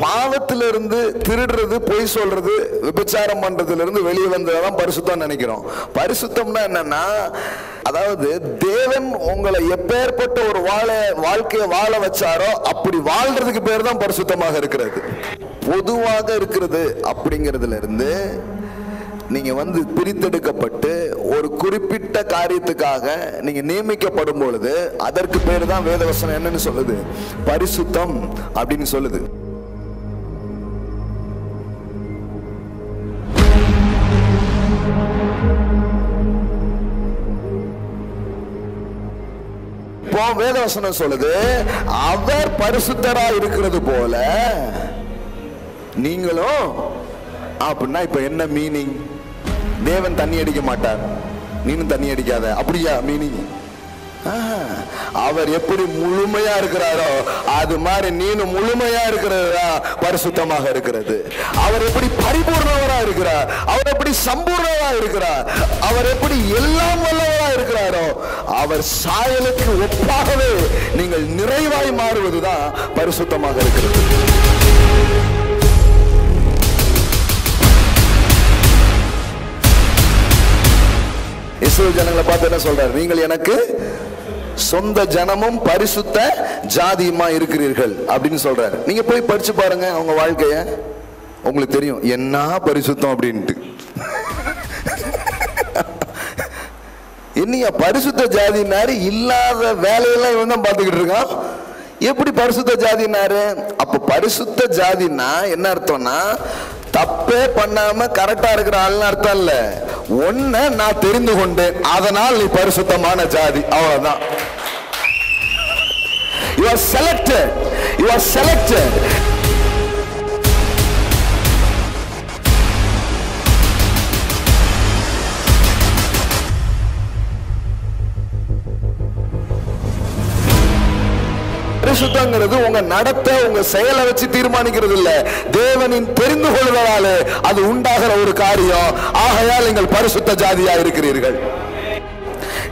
பாவத்திலிருந்து, திருடுறது, பொய் சொல்றது, விபச்சாரம் பண்றதுல இருந்து வெளியே வந்ததான் பரிசுத்தம் நினைக்கிறோம். பரிசுத்தம்னா என்னன்னா, அதாவது தேவன் உங்களை எப்பேற்பட்ட ஒரு வாழ்க்கையை வாழ வச்சாரோ அப்படி வாழ்றதுக்கு பேர் தான் பரிசுத்தமாக இருக்கிறது. பொதுவாக இருக்கிறது அப்படிங்கிறதுல இருந்து நீங்க பிரித்தெடுக்கப்பட்டு ஒரு குறிப்பிட்ட காரியத்துக்காக நீங்க நியமிக்கப்படும் பொழுது அதற்கு பேர் தான் வேதவசனம் என்னன்னு சொல்லுது? பரிசுத்தம் அப்படின்னு சொல்லுது. இப்போ வேதவசனம் சொல்லுது, அவர் பரிசுத்தரா இருக்கிறது போல நீங்களும். அப்படின்னா இப்ப என்ன மீனிங்? தேவன் தண்ணி அடிக்க மாட்டார், நீனும் தண்ணி அடிக்காத, அப்படியா மீனிங்? அவர் எப்படி முழுமையா இருக்கிறாரோ அது மாதிரி நீனும் முழுமையா இருக்கிறதா பரிசுத்தமாக இருக்கிறது. அவர் எப்படி பரிபூர்ணவரா இருக்கிறார், அவர் எப்படி சம்பூர்ணவரா இருக்கிறார், அவர் எப்படி எல்லாம் வல்லவரா இருக்கிறாரோ அவர் சாயலுக்கு ஒப்பாகவே நீங்கள் நிறைவாய் மாறுவதுதான் பரிசுத்தமாக இருக்கிறது. இஸ்ரவேல் ஜனங்களை பார்த்து என்ன சொல்றாரு? நீங்கள் எனக்கு சொந்த ஜனமும் பரிசுத்த ஜாதியுமா இருக்கிறீர்கள் அப்படின்னு சொல்றாரு. நீங்க போய் படிச்சு பாருங்க அவங்க வாழ்க்கைய, உங்களுக்கு தெரியும் என்ன பரிசுத்தம் அப்படின்ட்டு. என்னையா பரிசுத்த ஜாதினாரு? இல்லாத வேலையெல்லாம் இவன் தான் பார்த்துக்கிட்டு இருக்கான். எப்படி பரிசுத்த ஜாதினாரு? அப்ப பரிசுத்த ஜாதினா என்ன அர்த்தம்னா, தப்பே பண்ணாம கரெக்டா இருக்கிற ஆள்னு அர்த்தம் இல்ல. ஒன்ன நான் தெரிந்து கொண்டேன், அதனால் நீ பரிசுத்தமான ஜாதி, அவ்வளவுதான். You are selected. You are selected. பரிசுத்தங்கிறது உங்க நடத்த, உங்க செயலை வச்சு தீர்மானிக்கிறது இல்ல, தேவனின் தெரிந்து கொள்வதாலே அது உண்டாகிற ஒரு காரியம். ஆகையால் நீங்கள் பரிசுத்த ஜாதியா இருக்கிறீர்கள்.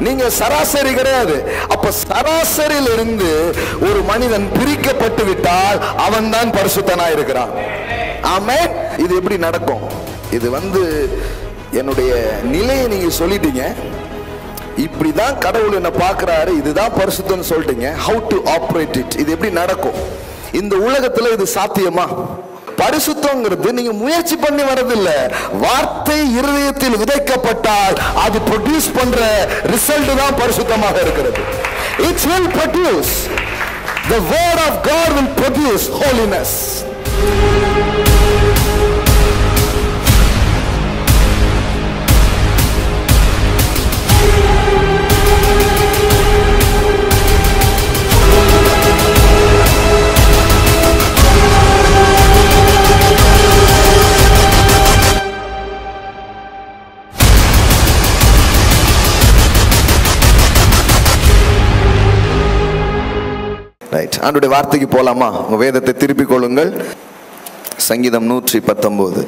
நீங்க சராசரி கிடையாது. அப்ப சராசரியில் இருந்து ஒரு மனிதன் பிரிக்கப்பட்டு விட்டால் அவன் தான் பரிசுத்தனா இருக்கிறான். ஆமென். இது எப்படி நடக்கும்? இது என்னுடைய நிலையை நீங்க சொல்லிட்டீங்க, இப்படிதான் கடவுள் என்ன பார்க்கிறாரு, இதுதான் பரிசுத்தம்னு சொல்லிட்டீங்க. How to operate it? இது எப்படி நடக்கும்? இந்த உலகத்துல இது சாத்தியமா? பரிசுத்தங்கிறது நீங்க முயற்சி பண்ணி வரதில்ல. வார்த்தை இருதயத்தில் விதைக்கப்பட்டால் அது ப்ரொடியூஸ் பண்ற ரிசல்ட் தான் பரிசுத்தமாக இருக்கிறது. It will produce. The word of God will produce holiness. ஆண்டவருடைய வார்த்தைக்கு போலாமா? உங்க வேதத்தை திருப்பிக் கொள்ளுங்கள். சங்கீதம் 119.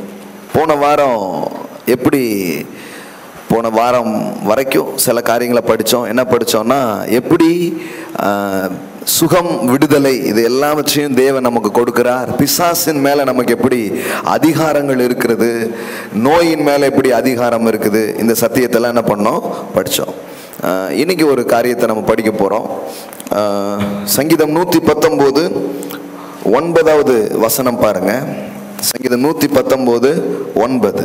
போன வாரம் வரைக்கும் சில காரியங்களை படித்தோம். என்ன படித்தோம்னா, எப்படி சுகம், விடுதலை, இது எல்லாவற்றையும் தேவன் நமக்கு கொடுக்கிறார். பிசாசின் மேலே நமக்கு எப்படி அதிகாரங்கள் இருக்கிறது, நோயின் மேலே எப்படி அதிகாரம் இருக்குது, இந்த சத்தியத்தெல்லாம் என்ன பண்ணோம்? படித்தோம். இன்னைக்கு ஒரு காரியத்தை நம்ம படிக்க போகிறோம். சங்கீதம் 119 9வது வசனம் பாருங்க. சங்கீதம் 119 9.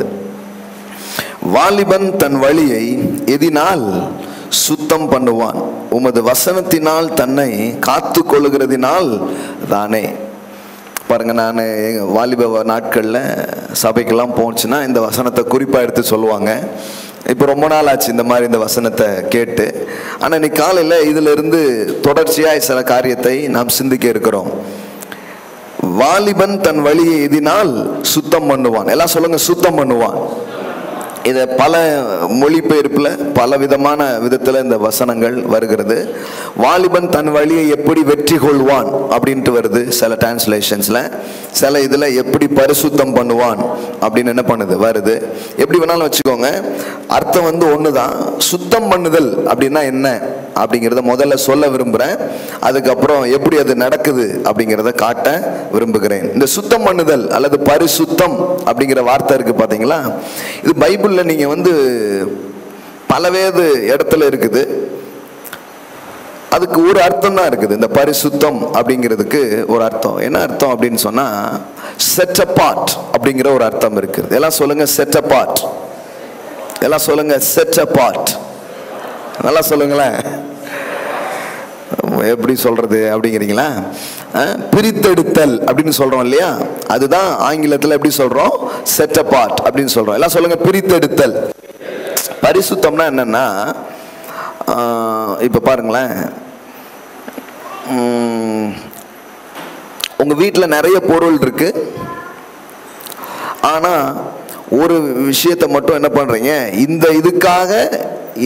வாலிபன் தன் வழியை எதினால் சுத்தம் பண்ணுவான், உமது வசனத்தினால் தன்னை காத்து கொள்ளுகிறதினால் தானே. பாருங்க, நான் வாலிப நாட்களில் சபைக்கெல்லாம் போச்சுன்னா இந்த வசனத்தை குறிப்பாக எடுத்து சொல்லுவாங்க. இப்போ ரொம்ப நாள் ஆச்சு இந்த மாதிரி இந்த வசனத்தை கேட்டு. ஆனால் இன்னைக்கு காலையில் இதிலிருந்து தொடர்ச்சியாக சில காரியத்தை நாம் சிந்திக்க இருக்கிறோம். வாலிபன் தன் வழியை எதினால் சுத்தம் பண்ணுவான். எல்லாம் சொல்லுங்க, சுத்தம் பண்ணுவான். இதை பல மொழிபெயர்ப்பில் பல விதமான விதத்தில் இந்த வசனங்கள் வருகிறது. வாலிபன் தன் வழியை எப்படி வெற்றி கொள்வான் அப்படின்ட்டு வருது சில டிரான்ஸ்லேஷன்ஸில். சில இதில் எப்படி பரிசுத்தம் பண்ணுவான் அப்படின்னு என்ன பண்ணுது வருது. எப்படி வேணாலும் வச்சுக்கோங்க, அர்த்தம் ஒன்று தான். சுத்தம் பண்ணுதல் அப்படின்னா என்ன அப்படிங்கிறத முதல்ல சொல்ல விரும்புகிறேன். அதுக்கப்புறம் எப்படி அது நடக்குது அப்படிங்கிறத காட்ட விரும்புகிறேன். இந்த சுத்தம் பண்ணுதல் அல்லது பரிசுத்தம் அப்படிங்கிற வார்த்தை இருக்குது பார்த்தீங்களா, இது பைபிளில் நீங்கள் பலவேறு இடத்துல இருக்குது. அதுக்கு ஒரு அர்த்தம் தான் இருக்குது. இந்த பரிசுத்தம் அப்படிங்கிறதுக்கு ஒரு அர்த்தம். என்ன அர்த்தம் அப்படின்னு சொன்னால் செட் அபார்ட் அப்படிங்கிற ஒரு அர்த்தம் இருக்குது. எல்லாம் சொல்லுங்க செட் அபார்ட். எல்லாம் சொல்லுங்க செட் அபார்ட். நல்லா சொல்லுங்களேன். எப்படி சொல்றது அப்படிங்கிறீங்களா? பிரித்தெடுத்தல் அப்படின்னு சொல்றோம் இல்லையா, அதுதான் ஆங்கிலத்தில் எப்படி சொல்றோம்? செட் அபார்ட் அப்படின்னு சொல்றோம். எல்லாம் சொல்லுங்க பிரித்தெடுத்தல். பரிசுத்தம்னா என்னன்னா, இப்ப பாருங்களேன், உங்க வீட்டில் நிறைய பொருள் இருக்கு. ஆனா ஒரு விஷயத்தை மட்டும் என்ன பண்றீங்க, இந்த இதுக்காக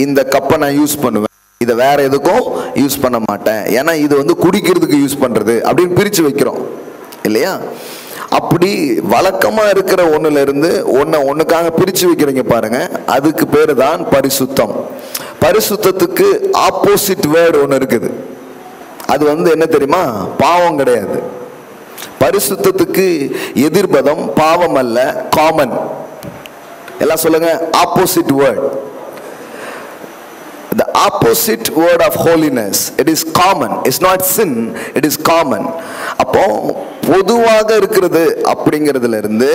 இந்த கப்பை நான் யூஸ் பண்ணுவேன், இதை வேற எதுக்கும் யூஸ் பண்ண மாட்டேன், ஏன்னா இது குடிக்கிறதுக்கு யூஸ் பண்றது அப்படின்னு பிரிச்சு வைக்கிறோம் இல்லையா? அப்படி வழக்கமா இருக்கிற ஒண்ணுல இருந்து ஒண்ணுக்காக பிரிச்சு வைக்கிறீங்க பாருங்க, அதுக்கு பேரு தான் பரிசுத்தம். பரிசுத்தத்துக்கு ஆப்போசிட் வேர்டு ஒன்று இருக்குது. அது என்ன தெரியுமா? பாவம் கிடையாது. பரிசுத்தத்துக்கு எதிர்பதம் பாவம் அல்ல, காமன். எல்லாம் சொல்லுங்க opposite word. The opposite word of holiness, it is common. It's not sin, it is common. அப்போ பொதுவாக இருக்கிறது அப்படிங்கிறதுல இருந்து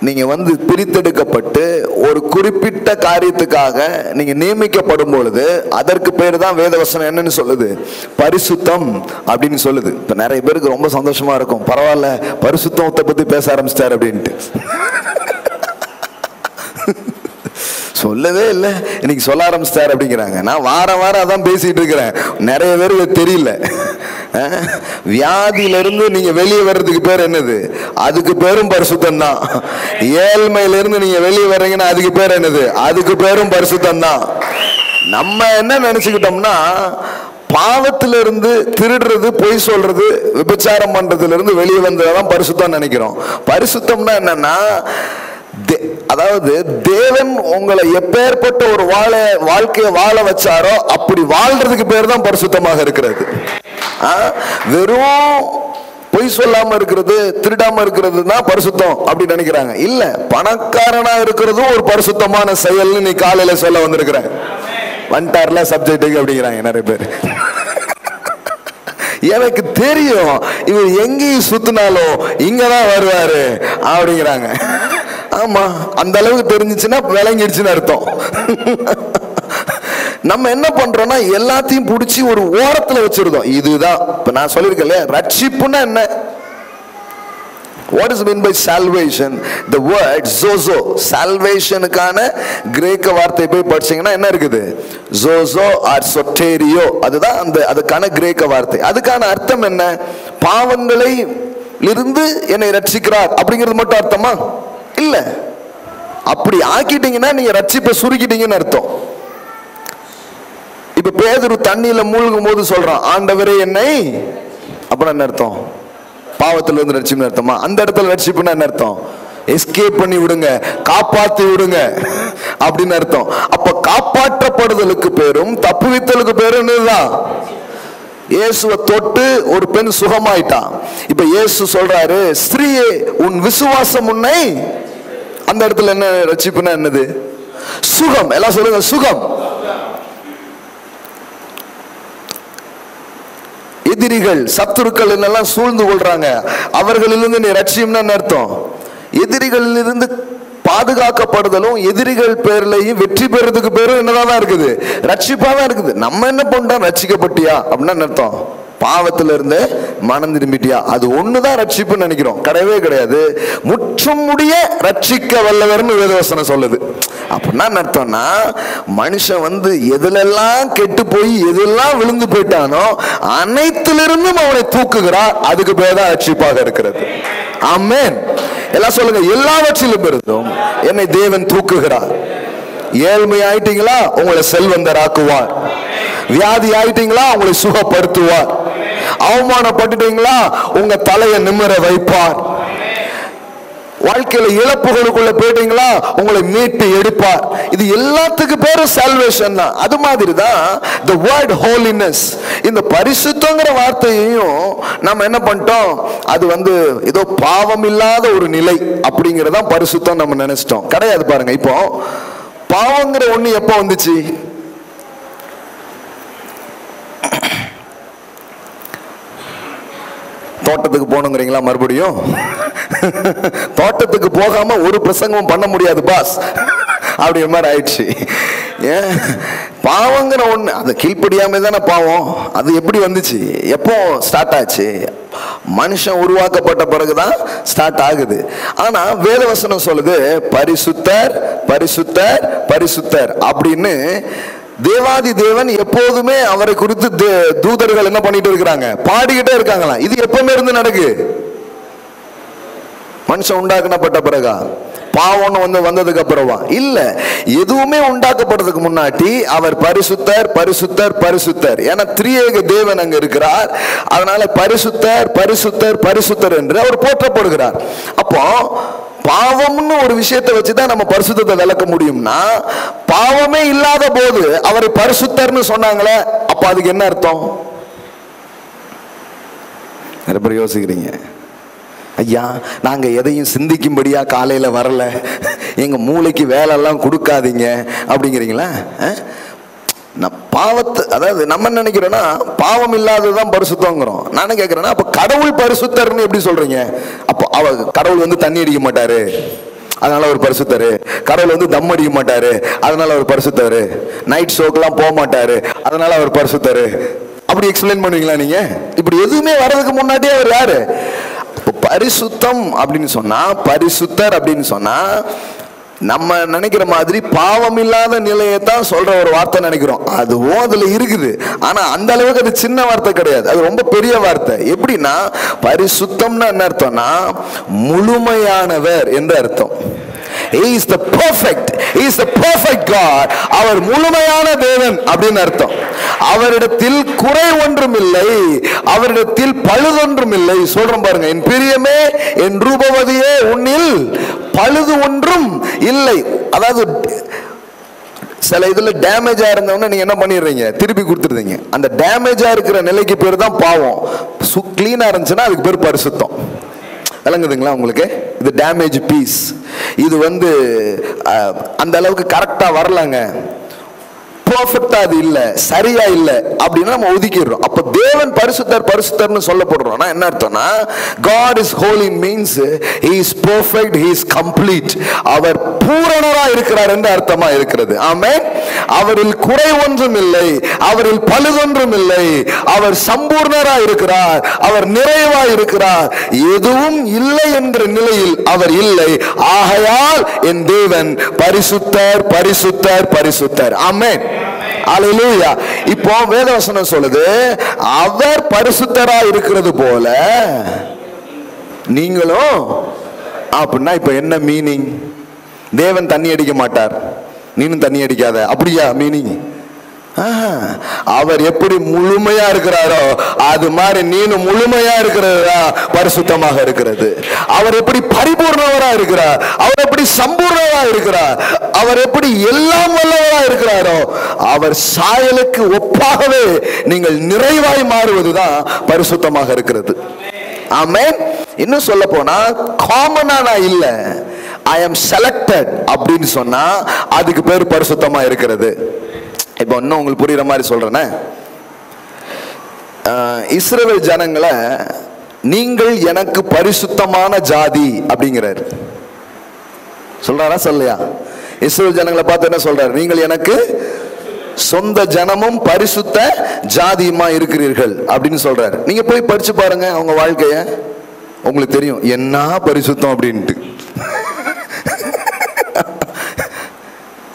நீங்க பிரித்தெடுக்கப்பட்டு ஒரு குறிப்பிட்ட காரியத்துக்காக நீங்க நியமிக்கப்படும் பொழுது அதற்கு பேர் தான் வேதவசனம் என்னன்னு சொல்லுது? பரிசுத்தம் அப்படின்னு சொல்லுது. இப்ப நிறைய பேருக்கு ரொம்ப சந்தோஷமா இருக்கும், பரவாயில்ல பரிசுத்தத்தை பத்தி பேச ஆரம்பிச்சிட்டாரு அப்படின்ட்டு. சொல்லவே இல்லை, இன்னைக்கு சொல்ல ஆரம்பிச்சிட்டாரு அப்படிங்கிறாங்க. நான் வாரம் அதான் பேசிட்டு இருக்கிறேன். நிறைய பேருக்கு தெரியல. வியாதியிலிருந்து நீங்க வெளியே வர்றதுக்கு பேர் என்னது? அதுக்கு பேரும் பரிசுத்தம் தான். ஏழ்மையிலிருந்து நீங்க வெளியே வர்றீங்கன்னா அதுக்கு பேர் என்னது? அதுக்கு பேரும் பரிசுத்தம் தான். நம்ம என்ன நினைச்சுக்கிட்டோம்னா, பாவத்திலிருந்து, திருடுறது, பொய் சொல்றது, விபச்சாரம் பண்றதுல இருந்து வெளியே வந்ததான் பரிசுத்தம் நினைக்கிறோம். பரிசுத்தம்னா என்னன்னா, அதாவது தேவன் உங்களை எப்பேற்பட்ட ஒரு வாழ்க்கையை வாழ வச்சாரோ அப்படி வாழ்றதுக்கு பேர் தான் பரிசுத்தமாக இருக்கிறது. வெறும் பொய் சொல்லாம இருக்கிறது, திருடாம இருக்கிறது தான் பரிசுத்தம் அப்படி நினைக்கிறாங்க. இல்ல, பணக்காரனா இருக்கிறதும் ஒரு பரிசுத்தமான செயல்னு நீ காலையில சொல்ல வந்திருக்கிற. வந்துட்டார்ல சப்ஜெக்டுக்கு அப்படிங்கிறாங்க நிறைய பேர். எனக்கு தெரியும் இவர் எங்கேயும் சுத்தினாலும் இங்கதான் வருவாரு அப்படிங்கிறாங்க. ஆமா, அந்த அளவுக்கு தெரிஞ்சிச்சுன்னா விளங்கிடுச்சுன்னு அர்த்தம். நம்ம என்ன பண்றோம்னா எல்லாத்தையும் பிடிச்சி ஒரு ஓரத்துல வச்சிருந்தோம். இதுதான் இப்ப நான் சொல்லியிருக்கேன், ரட்சிப்புன்னா என்ன? What is meant by salvation? The word zozo. Salvationக்கான கிரேக்க வார்த்தை போய் படிச்சீங்கன்னா என்ன இருக்குது? zozo or soterio. அதுதான் அதுக்கான கிரேக்க வார்த்தை. அதுக்கான அர்த்தம் என்ன? பாவங்களை இருந்து என்னை ரட்சிக்கிறார் அப்படிங்கிறது மட்டும் அர்த்தமா? இல்ல. அப்படி ஆக்கிட்டீங்கன்னா நீங்க ரட்சிப்பை சுருக்கிட்டீங்கன்னு அர்த்தம். இப்ப பேதுரு தண்ணியில மூழ்கும் போது சொல்றான், ஆண்டவரே என்னை, அப்புறம் என்ன அர்த்தம்? பாவத்துல இருந்து ரட்சிப்பு அர்த்தமா? அந்த இடத்துல ரட்சிப்புன்னா என்ன அர்த்தம்? எஸ்கேப் பண்ணி விடுங்க, காப்பாத்தி விடுங்க அப்படின்னு அர்த்தம். அப்ப காப்பாற்றப்படுதலுக்கு பேரும் தப்புவித்தலுக்கு பேரும் என்னதுதான்? இயேசுவை தொட்டு ஒரு பெண் சுகமாயிட்டான். இப்ப இயேசு சொல்றாரு, ஸ்திரீயே உன் விசுவாசம் உன்னை, அந்த இடத்துல என்ன ரட்சிப்புன்னா என்னது? சுகம். எல்லாம் சொல்லுங்க சுகம். எதிரிகள், சத்துருக்கள் என்னெல்லாம் சூழ்ந்து கொள்றாங்க, அவர்களிலிருந்து நீ ரட்சியம்னா அர்த்தம். எதிரிகளிலிருந்து பாதுகாக்கப்படுதலும் எதிரிகள் பேர்லையும் வெற்றி பெறதுக்கு பேரும் என்னதான் இருக்குது? ரட்சிப்பா தான் இருக்குது. நம்ம என்ன பண்றோம்? ரட்சிக்கப்பட்டியா அப்படின்னா அர்த்தம் பாவத்துல இருந்து மனம் திரும்பிட்டியா, அது ஒண்ணுதான் ரட்சிப்புன்னு நினைக்கிறோம். கிடையவே கிடையாது. முற்றும் முடிய ரட்சிக்க வல்லவர்னு வேதவசனம் சொல்லுது. அப்படின்னா அர்த்தம்னா மனுஷன் எதுலெல்லாம் கெட்டு போய் எதெல்லாம் விழுந்து போயிட்டானோ அனைத்திலிருந்தும் அவனை தூக்குகிறார். அதுக்கு பேர் தான் ரட்சிப்பாக இருக்கிறது. ஆமென். எல்லாம் சொல்லுங்க, எல்லாவற்றிலும் இருந்தும் என்னை தேவன் தூக்குகிறார். ஏழ்மை ஆயிட்டீங்களா, உங்களை செல்வந்தராக்குவார். வியாதி ஆயிட்டீங்களா, உங்களை சுகப்படுத்துவார். அவமானப்பட்டுட்டீங்களா, உங்க தலையை நிமிர வைப்பார். வாழ்க்கையில இழப்புகளுக்குள்ள போயிட்டீங்களா, உங்களை மீட்டு எடுப்பார். இது எல்லாத்துக்கும் பேரு சால்வேஷன் தான். அது மாதிரி தான் the word holiness, இந்த பரிசுத்தங்கிற வார்த்தையையும் நம்ம என்ன பண்ணிட்டோம், அது ஏதோ பாவம் இல்லாத ஒரு நிலை அப்படிங்கறத பரிசுத்தம் நம்ம நினைச்சிட்டோம். கிடையாது. பாருங்க, இப்போ பாவங்கிற ஒண்ணு எப்ப வந்துச்சு? தோட்டத்துக்கு போகணுங்கிறீங்களா? மறுபடியும் தோட்டத்துக்கு போகாம ஒரு பிரசங்கமும் பண்ண முடியாது பாஸ், அப்படிங்கிற மாதிரி ஆயிடுச்சு. ஏன் பாவங்கிற ஒண்ணு அது கீழ்ப்படியாம தானே பாவம். அது எப்படி வந்துச்சு, எப்போ ஸ்டார்ட் ஆச்சு? மனுஷன் உருவாக்கப்பட்ட பிறகுதான் ஸ்டார்ட் ஆகுது. ஆனா வேதவசனம் சொல்லுது பரிசுத்தர் பரிசுத்தர் பரிசுத்தர் அப்படின்னு. தேவாதி தேவன் எப்போதுமே அவரை குறித்து தூதர்கள் என்ன பண்ணிட்டு இருக்கிறாங்க, பாடிக்கிட்டே இருக்காங்களா. இது எப்பவுமே இருந்து நடக்கு. மனுஷன் உண்டாக்கப்பட்ட பிறகா? பாவம் வந்ததுக்கு அப்புறமா இல்ல, எதுவுமே உண்டாக்கப்படுறதுக்கு முன்னாடி அவர் பரிசுத்தர் பரிசுத்தர் பரிசுத்தர். ஏன்னா திரியேக தேவன் அங்க இருக்கிறார். அதனால பரிசுத்தர் பரிசுத்தர் பரிசுத்தர் என்று அவர் போற்றப்படுகிறார். அப்போ பாவம்னு ஒரு விஷயத்தை வச்சுதான் நம்ம பரிசுத்தத்தை விளக்க முடியும்னா, பாவமே இல்லாத போது அவரை பரிசுத்தர்னு சொன்னாங்களே, அப்ப அதுக்கு என்ன அர்த்தம்? நிறைய பேர் யோசிக்கிறீங்க, ஐயா நாங்க எதையும் சிந்திக்கும்படியா காலையில வரல, எங்க மூளைக்கு வேலை எல்லாம் கொடுக்காதீங்க அப்படிங்கிறீங்களா? பாவத்தை, அதாவது நம்ம நினைக்கிறோம்னா பாவம் இல்லாததான் பரிசுத்தங்கிறோம். நானே கேட்கிறேன்னா, அப்ப கடவுள் பரிசுத்தர்னு எப்படி சொல்றீங்க? அப்போ கடவுள் தண்ணி அடிக்க மாட்டாரு அதனால அவர் பரிசுத்தரு, கடவுள் தம் அடிக்க மாட்டாரு அதனால அவர் பரிசுத்தரு, நைட் ஷோக்கெல்லாம் போக மாட்டாரு அதனால அவர் பரிசுத்தரு, அப்படி எக்ஸ்பிளைன் பண்ணுவீங்களா நீங்க? இப்படி எதுவுமே வர்றதுக்கு முன்னாடியே அவர் யாரு? பரிசுத்தம் அப்படின்னு சொன்னா, பரிசுத்தர் அப்படின்னு சொன்னா, நம்ம நினைக்கிற மாதிரி பாவம் இல்லாத நிலையத்தான் சொல்ற ஒரு வார்த்தை நினைக்கிறோம். அதுவும் அதுல இருக்குது. ஆனா அந்த அளவுக்கு அது சின்ன வார்த்தை கிடையாது, அது ரொம்ப பெரிய வார்த்தை. எப்படின்னா பரிசுத்தம்னா என்ன அர்த்தம்னா, முழுமையானவர் என்று அர்த்தம். He is the perfect, he is the perfect God. அவர் முழுமையான தேவன் அப்படின்னு அர்த்தம். அவரிடத்தில் குறை ஒன்றும் இல்லை, அவரிடத்தில் பழுதொன்றும் இல்லை. சொல்றோம் பாருங்க, என் பிரியமே என் ரூபவதியே உன்னில் பழுது ஒன்றும் இல்லை. அதாவது சில இதுல டேமேஜா இருந்தவங்க நீங்க என்ன பண்ணிடுறீங்க, திருப்பி கொடுத்துருந்தீங்க. அந்த டேமேஜா இருக்கிற நிலைக்கு பேர் தான் பாவம். கிளீனா இருந்துச்சுன்னா அதுக்கு பேர் பரிசுத்தம். விளங்குதுங்களா உங்களுக்கு? இது டேமேஜ் பீஸ். இது அந்த அளவுக்கு கரெக்டா வரலங்க, பெர்ஃபெக்ட்டா அது இல்ல, சரியா இல்ல அப்படின்னா நம்ம ஒதுக்கிடுறோம். அப்ப தேவன் பரிசுத்தர் பரிசுத்தர்னு சொல்லப்படுறோம்னா என்ன அர்த்தம்னா, God is holy means he is perfect, he is complete. அவர் பூரணரா இருக்கிறார் என்று அர்த்தமா இருக்கிறது. ஆமென். அவரில் குறை ஒன்றும் இல்லை, அவரில் பழுதொன்றும் இல்லை, அவர் சம்பூர்ணரா இருக்கிறார், அவர் நிறைவா இருக்கிறார். எதுவும் இல்லை என்ற நிலையில் அவர் இல்லை. ஆகையால் என் தேவன் பரிசுத்தர் பரிசுத்தர் பரிசுத்தர். ஆமென். அல்லேலூயா. இப்போ வேதவசனம் சொல்லுது, அவர் பரிசுத்தரா இருக்கிறது போல நீங்களும். அப்படின்னா இப்ப என்ன மீனிங்? தேவன் தண்ணி அடிக்க மாட்டார், நீனும் தண்ணி அடிக்காத, அப்படியா மீனிங்? அவர் எப்படி முழுமையா இருக்கிறாரோ அது மாதிரி நீனும் முழுமையா இருக்கிறதா பரிசுத்தமாக இருக்கிறது. அவர் எப்படி பரிபூர்ணவரா இருக்கிறார், அவர் எப்படி சம்பூர்ணவரா இருக்கிறார், அவர் எப்படி எல்லாம் வல்லவரா இருக்கிறாரோ அவர் சாயலுக்கு ஒப்பாகவே நீங்கள் நிறைவாய் மாறுவதுதான் பரிசுத்தமாக இருக்கிறது. ஆமென். இன்னும் சொல்ல போனா காமனா நான் இல்ல, I am selected அப்படின்னு சொன்னா அதுக்கு பேர் பரிசுத்தமா இருக்கிறது. இப்போ இன்னும் உங்களுக்கு புரியுற மாதிரி சொல்றேனே, இஸ்ரவேல் ஜனங்களை நீங்கள் எனக்கு பரிசுத்தமான ஜாதி அப்படிங்கிறாரு. சொல்றாரா சொல்லலையா? இஸ்ரவேல் ஜனங்களை பார்த்து என்ன சொல்றாரு? நீங்கள் எனக்கு சொந்த ஜனமும் பரிசுத்த ஜாதியுமா இருக்கிறீர்கள் அப்படின்னு சொல்றாரு. நீங்க போய் படிச்சு பாருங்க அவங்க வாழ்க்கைய, உங்களுக்கு தெரியும் என்ன பரிசுத்தம் அப்படின்ட்டு.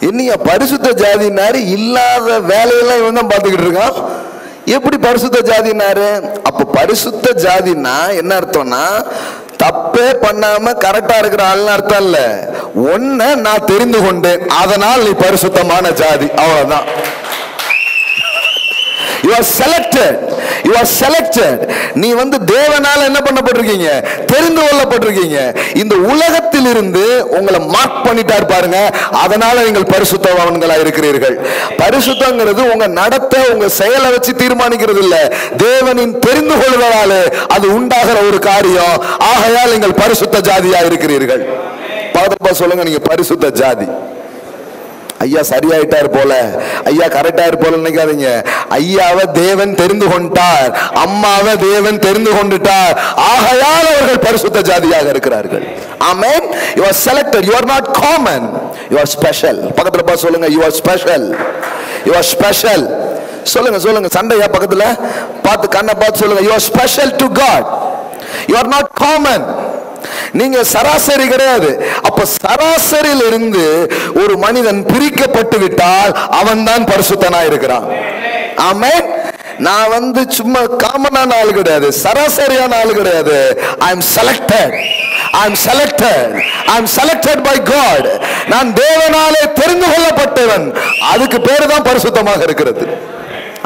என்னையா பரிசுத்த ஜாதினாரு, இல்லாத வேலையெல்லாம் இவன் தான் பார்த்துக்கிட்டு இருக்கான். எப்படி பரிசுத்த ஜாதினாரு? அப்ப பரிசுத்த ஜாதினா என்ன அர்த்தம்னா, தப்பே பண்ணாம கரெக்டா இருக்கிற ஆள்னு அர்த்தம் இல்ல. ஒன்ன நான் தெரிந்து கொண்டேன், அதனால் நீ பரிசுத்தமான ஜாதி, அவ்வளவுதான். You are selected. You are selected. நீ தேவனால என்ன பண்ணப்பட்டிருக்கீங்க? தெரிந்து கொள்ளப்பட்டிருக்கீங்க. இந்த உலகத்தில் இருந்து உங்களை மார்க் பண்ணிட்டார் பாருங்க. அதனால நீங்கள் பரிசுத்தவான்களா இருக்கிறீர்கள். பரிசுத்தங்கிறது உங்க நடத்தை, உங்க செயலை வச்சு தீர்மானிக்கிறது இல்ல. தேவனின் தெரிந்து கொள்வதாலே அது உண்டாகிற ஒரு காரியம். ஆகையால் நீங்கள் பரிசுத்த ஜாதியா இருக்கிறீர்கள். பக்கத்துல சொல்லுங்க, நீங்க பரிசுத்த ஜாதி. ஐயா சரியாயிட்டார் போல, ஐயா கரெக்டாரு போல நினைக்காதீங்க. ஐயாவை தேவன் தெரிந்து கொண்டார், அம்மாவை தேவன் தெரிந்து கொண்டுட்டார். ஆகையால் அவர்கள் பரிசுத்த ஜாதியாக இருக்கிறார்கள். ஆமென். You are selected. You are not common. You are special. பக்கத்துல பார்த்து சொல்லுங்க, you are special. You are special. சொல்லுங்க சொல்லுங்க, சண்டையா பக்கத்துல பார்த்து கண்ணை பார்த்து சொல்லுங்க, you are special to God. You are not common. நீங்க சராசரி கிடையாது. அப்ப சராசரியில் இருந்து ஒரு மனிதன் பிரிக்கப்பட்டு விட்டால் அவன் தான் பரிசுத்தனா இருக்கிறான். ஆமென். நான் சும்மா காமனான ஆள் கிடையாது, சராசரியான ஆள் கிடையாது. I am selected. I am selected. I am selected by God. நான் தேவனாலே தெரிந்து கொள்ளப்பட்டவன். அதுக்கு பேரு தான் பரிசுத்தமாக இருக்கிறது.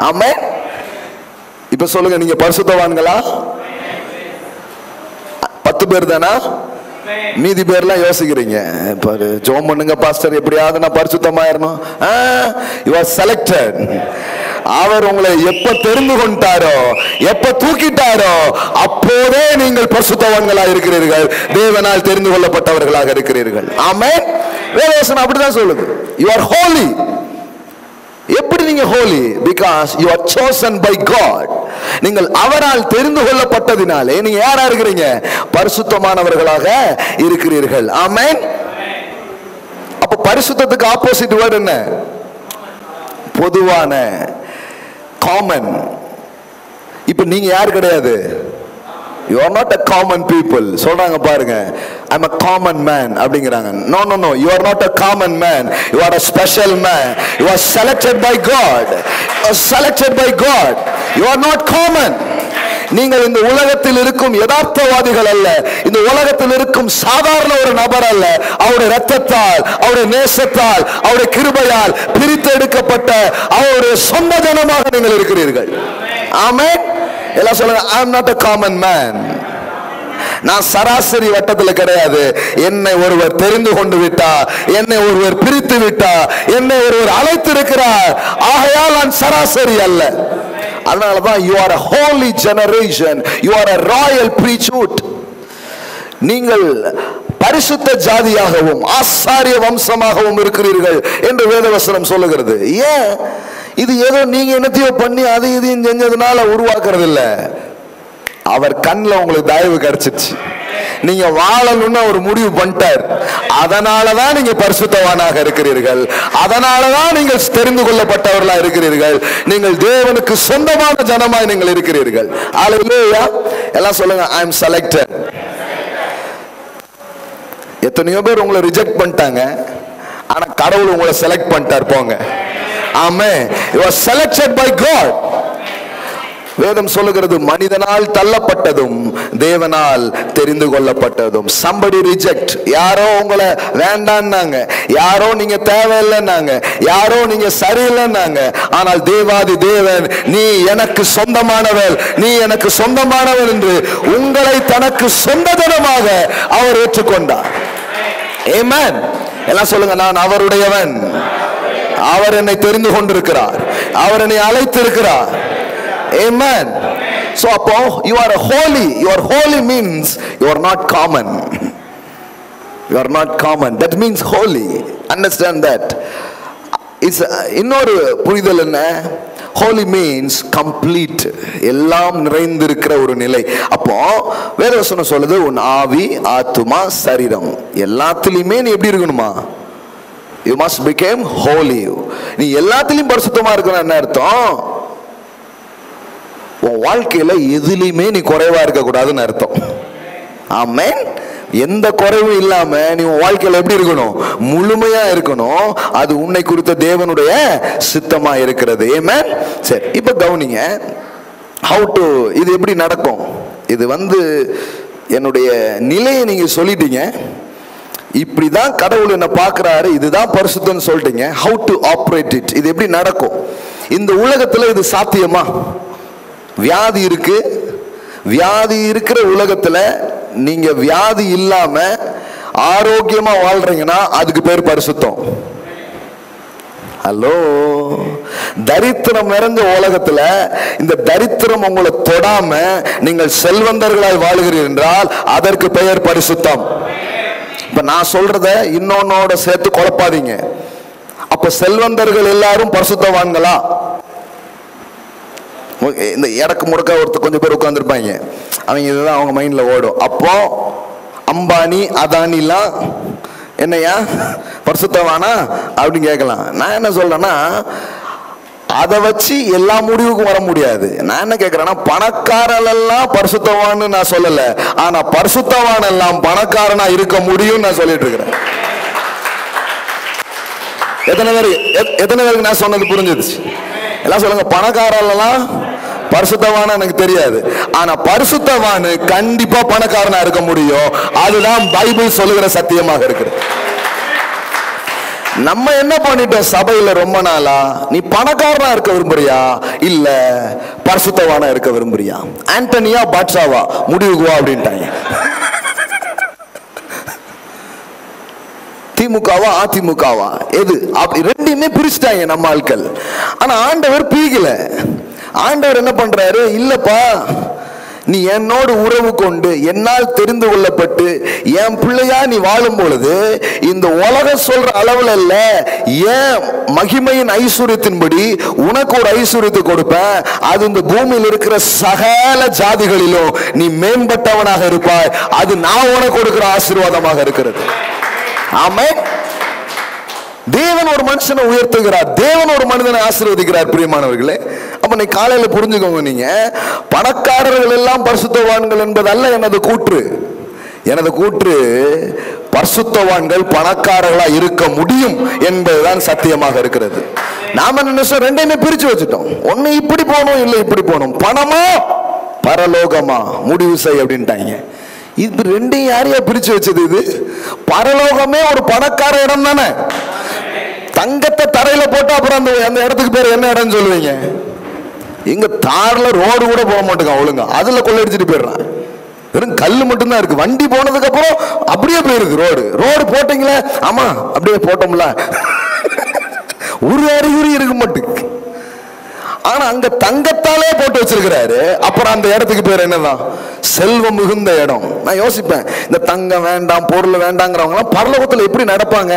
ஆமென். இப்ப சொல்லுங்க, நீங்க பரிசுத்தவான்களா? 10 பேர் தானா? மீதி பேர்லாம் யோசிக்கிறீங்க, ஜோம் பண்ணுங்க பாஸ்டர், எப்படியாவது நான் பரிசுத்தமாயிரணும். You are selected. அவர் உங்களை எப்ப தெரிந்து கொண்டாரோ, எப்ப தூக்கிட்டாரோ, அப்போதே நீங்கள் பரிசுத்தவான்களா இருக்கிறீர்கள். தேவனால் தெரிந்து கொள்ளப்பட்டவர்களாக இருக்கிறீர்கள். ஆமென். வேதவசனம் அப்படிதான் சொல்லுது. You are holy. எப்படி நீங்க holy? Because you are chosen by God. நீங்கள் அவரால் தெரிந்து கொள்ளப்பட்டதினாலே நீங்க யாரா இருக்கிறீங்க? பரிசுத்தமானவர்களாக இருக்கிறீர்கள். ஆமென். அப்ப பரிசுத்தத்துக்கு ஆப்போசிட் வேர்ட் என்ன? பொதுவான, காமன். இப்ப நீங்க யார் கிடையாது? You are not a common people. சொல்றாங்க பாருங்க, I'm a common man அப்படிங்கறாங்க. No no no, you are not a common man. You are a special man. You are selected by God. You are selected by God. You are not common. நீங்கள் இந்த உலகத்தில் இருக்கும் யதார்த்தவாதிகள் அல்ல. இந்த உலகத்தில் இருக்கும் சாதாரண ஒரு நபர் அல்ல. அவருடைய இரத்தத்தால், அவருடைய நேசத்தால், அவருடைய கிருபையால் பிரித்தெடுக்கப்பட்ட அவருடைய சொந்த ஜனமாக நீங்கள் இருக்கிறீர்கள். ஆமென். எல்லாம் சொல்லுங்க, I am not a common man. நான் சராசரி வட்டத்தில் கிடையாது. என்னை ஒருவர் தெரிந்து கொண்டு விட்டார், என்னை ஒருவர் பிரித்து விட்டார், என்னை ஒருவர் அழைத்திருக்கிறார். ஆகையால் நான் சராசரி அல்ல. அதனாலதான் you are a holy generation. You are a royal priesthood. நீங்கள் பரிசுத்த ஜாதியாகவும் ஆசாரிய வம்சமாகவும் இருக்கிறீர்கள் என்று வேதவசனம் சொல்லுகிறது. ஏன்? இது ஏதோ நீங்க என்னத்தையோ பண்ணி அது இதையும் செஞ்சதுனால உருவாக்குறது இல்ல. அவர் கண்ணில் உங்களுக்கு தயவு கிடைச்சிச்சு. நீங்க வாழணும்னு ஒரு முடிவு பண்ணிட்டார். அதனாலதான் நீங்க பரிசுத்தவானாக இருக்கிறீர்கள். அதனாலதான் நீங்கள் தெரிந்து கொள்ளப்பட்டவர்களா இருக்கிறீர்கள். நீங்கள் தேவனுக்கு சொந்தமான ஜனமாய் நீங்கள் இருக்கிறீர்கள். அல்லேலூயா. எல்லாம் சொல்லுங்க, I am selected. எத்தனையோ பேர் உங்களை ரிஜெக்ட் பண்ணிட்டாங்க, ஆனா கடவுள் உங்களை செலக்ட் பண்ணிட்டார். போங்க. ஆமென். You are selected by God. வேதம் சொல்லுகிறது, மனிதனால் தள்ளப்பட்டதும் தேவனால் தெரிந்து கொள்ளப்பட்டதும். somebody reject. யாரோ உங்களை வேண்டான்னாங்க, யாரோ நீங்க தேவையில்லைன்னாங்க, யாரோ நீங்க சரியில்லைன்னாங்க. ஆனால் தேவாதி தேவன், நீ எனக்கு சொந்தமானவர், நீ எனக்கு சொந்தமானவர் என்று உங்களை தனக்கு சொந்ததனமாக அவர் ஏற்றுக்கொண்டார். ஆமென். எல்லாம் சொல்லுங்க, நான் அவருடையவன். அவர் என்னை தெரிந்து கொண்டிருக்கிறார், அவர் என்னை அழைத்திருக்கிறார். Amen. So அப்போ you are holy. You are holy means you are not common. You are not common. That means holy. Understand that. It's இன்னொரு புரிதல் என்ன? Holy means complete. எல்லாம் நிறைந்திருக்கிற ஒரு நிலை. அப்போ வேதவசனம் சொல்லுது, உன் ஆவி, ஆத்துமா, சரீரம் எல்லாத்துலயுமே நீ எப்படி இருக்கணுமா? You must become holy. நீ எல்லாத்திலையும் பரிசுத்தமா இருக்கணும். என்ன அர்த்தம்? உன் வாழ்க்கையில எதுலையுமே நீ குறைவா இருக்க கூடாதுன்னு அர்த்தம். ஆமென். எந்த குறைவும் இல்லாம நீ உன் வாழ்க்கையில எப்படி இருக்கணும்? முழுமையா இருக்கணும். அது உன்னை குறித்த தேவனுடைய சித்தமா இருக்கிறது. ஆமென். சரி, இப்ப கவனிங்க, how to, இது எப்படி நடக்கும்? இது என்னுடைய நிலையை நீங்க சொல்லிட்டீங்க, இப்படிதான் கடவுள் என்ன பார்க்கிறாரு, இதுதான் பரிசுத்தம்னு சொல்லிட்டீங்க. how to operate it, இது எப்படி நடக்கும்? இந்த உலகத்துல இது சாத்தியமா? வியாதி இருக்கு. வியாதி இருக்கிற உலகத்துல நீங்க வியாதி இல்லாம ஆரோக்கியமா வாழ்றீங்கன்னா அதுக்கு பேர் பரிசுத்தம். ஹலோ, தரித்திரம் நிறைஞ்ச உலகத்துல இந்த தரித்திரம் உங்களை தொடாம நீங்கள் செல்வந்தர்களாய் வாழுகிறீர்கள் என்றால் அதற்கு பெயர் பரிசுத்தம். இப்ப நான் சொல்றத இன்னொன்னோட சேர்த்து குழப்பாதீங்க. அப்ப செல்வந்தர்கள் எல்லாரும் பரிசுத்தவான்களா? இந்த இடக்கு முடக்க ஒருத்தர் கொஞ்சம் பேர் உட்கார்ந்துருப்பாங்க, அவங்க இதுதான் அவங்க மைண்ட்ல ஓடும். அப்போ அம்பானி அதானிலாம் என்னையா பரிசுத்தவானா அப்படின்னு கேட்கலாம். நான் என்ன சொல்றேன்னா, அதை வச்சு எல்லா முடிவுக்கும் வர முடியாது. நான் என்ன கேட்கிறேன்னா, பணக்காரெல்லாம் பரிசுத்தவான்னு நான் சொல்லல, ஆனா பரிசுத்தவான் எல்லாம் பணக்காரனா இருக்க முடியும் நான் சொல்லிட்டு இருக்கிறேன். எத்தனை பேருக்கு நான் சொன்னது புரிஞ்சிருச்சு? எல்லாம் சொல்லுங்க, பணக்காரெல்லாம் பரிசுத்தவான எனக்கு தெரியாது, ஆனா பரிசுத்தவான் கண்டிப்பா பணக்காரனா இருக்க முடியும். அதுதான் பைபிள் சொல்லுகிற சத்தியமாக இருக்குது. நம்ம என்ன பண்ணிட்டோம் சபையில ரொம்ப நாளா, நீ பணக்காரனா இருக்க விரும்புறியா இல்ல பரிசுத்தவானா இருக்க விரும்புறியா? ஆண்டனியா பாட்ஷாவா முடிவுக்கு வா அப்படின்ட்டாங்க. திமுகவா அதிமுகவா எது? அப்படி ரெண்டையுமே பிரிச்சுட்டாங்க நம்ம ஆட்கள். ஆனா ஆண்டவர் பிரிக்கல. ஆண்டவர் என்ன பண்றாரு, இல்லப்பா நீ என்னோடு உறவு கொண்டு என்னால் தெரிந்து கொள்ளப்பட்டு என் பிள்ளையா நீ வாழும் பொழுது இந்த உலகம் சொல்ற அளவுல இல்ல, ஏன் மகிமையின் ஐஸ்வர்யத்தின்படி உனக்கு ஒரு ஐஸ்வர்யத்தை கொடுப்பேன். அது இந்த பூமியில் இருக்கிற சகல ஜாதிகளிலும் நீ மேம்பட்டவனாக இருப்பாய். அது நான் உனக்கு கொடுக்கிற ஆசீர்வாதமாக இருக்கிறது. ஆமென். தேவன் ஒரு மனுஷனை உயர்த்துகிறார், தேவன் ஒரு மனிதனை ஆசீர்வதிக்கிறார். பிரியமானவர்களே, அப்ப நீ காலையில புரிஞ்சுக்கோங்க, நீங்க பணக்காரர்கள் எல்லாம் பரிசுத்தவான்கள் என்பதல்ல எனது கூற்று. எனது கூற்று பரிசுத்தவான்கள் பணக்காரர்களா இருக்க முடியும் என்பதுதான் சத்தியமாக இருக்கிறது. நாம நினைச்சோம் ரெண்டையுமே பிரிச்சு வச்சுட்டோம். ஒன்னு இப்படி போகணும், இல்லை இப்படி போகணும், பணமா பரலோகமா முடிவு செய் அப்படின்ட்டாங்க. இது ரெண்டையும் யாரையா பிரிச்சு வச்சது? இது பரலோகமே ஒரு பணக்கார இடம் தானே. தங்கத்தை தரையில போட்டு அப்புறம் அந்த இடத்துக்கு பேர் என்ன இடம் சொல்லுவீங்க? இங்க தார்ல ரோடு கூட போக மாட்டேங்க ஒழுங்கா, அதுல கொள்ளடிச்சிட்டு போயிடுறான். வெறும் கல்லு மட்டும்தான் இருக்கு. வண்டி போனதுக்கு அப்புறம் அப்படியே போயிருக்கு ரோடு போட்டீங்களே, ஆமா அப்படியே போட்டோம்ல, ஒரு அறிகுறி இருக்க மாட்டேங்குது. ஆனா அங்க தங்கத்தாலே போட்டு வச்சிருக்கிறாரு. அப்புறம் அந்த இடத்துக்கு பேர் என்னதான்? செல்வம் மிகுந்த இடம். நான் யோசிப்பேன், இந்த தங்கம் வேண்டாம் பொருள் வேண்டாங்கிறவங்க எல்லாம் பரலோகத்துல எப்படி நடப்பாங்க?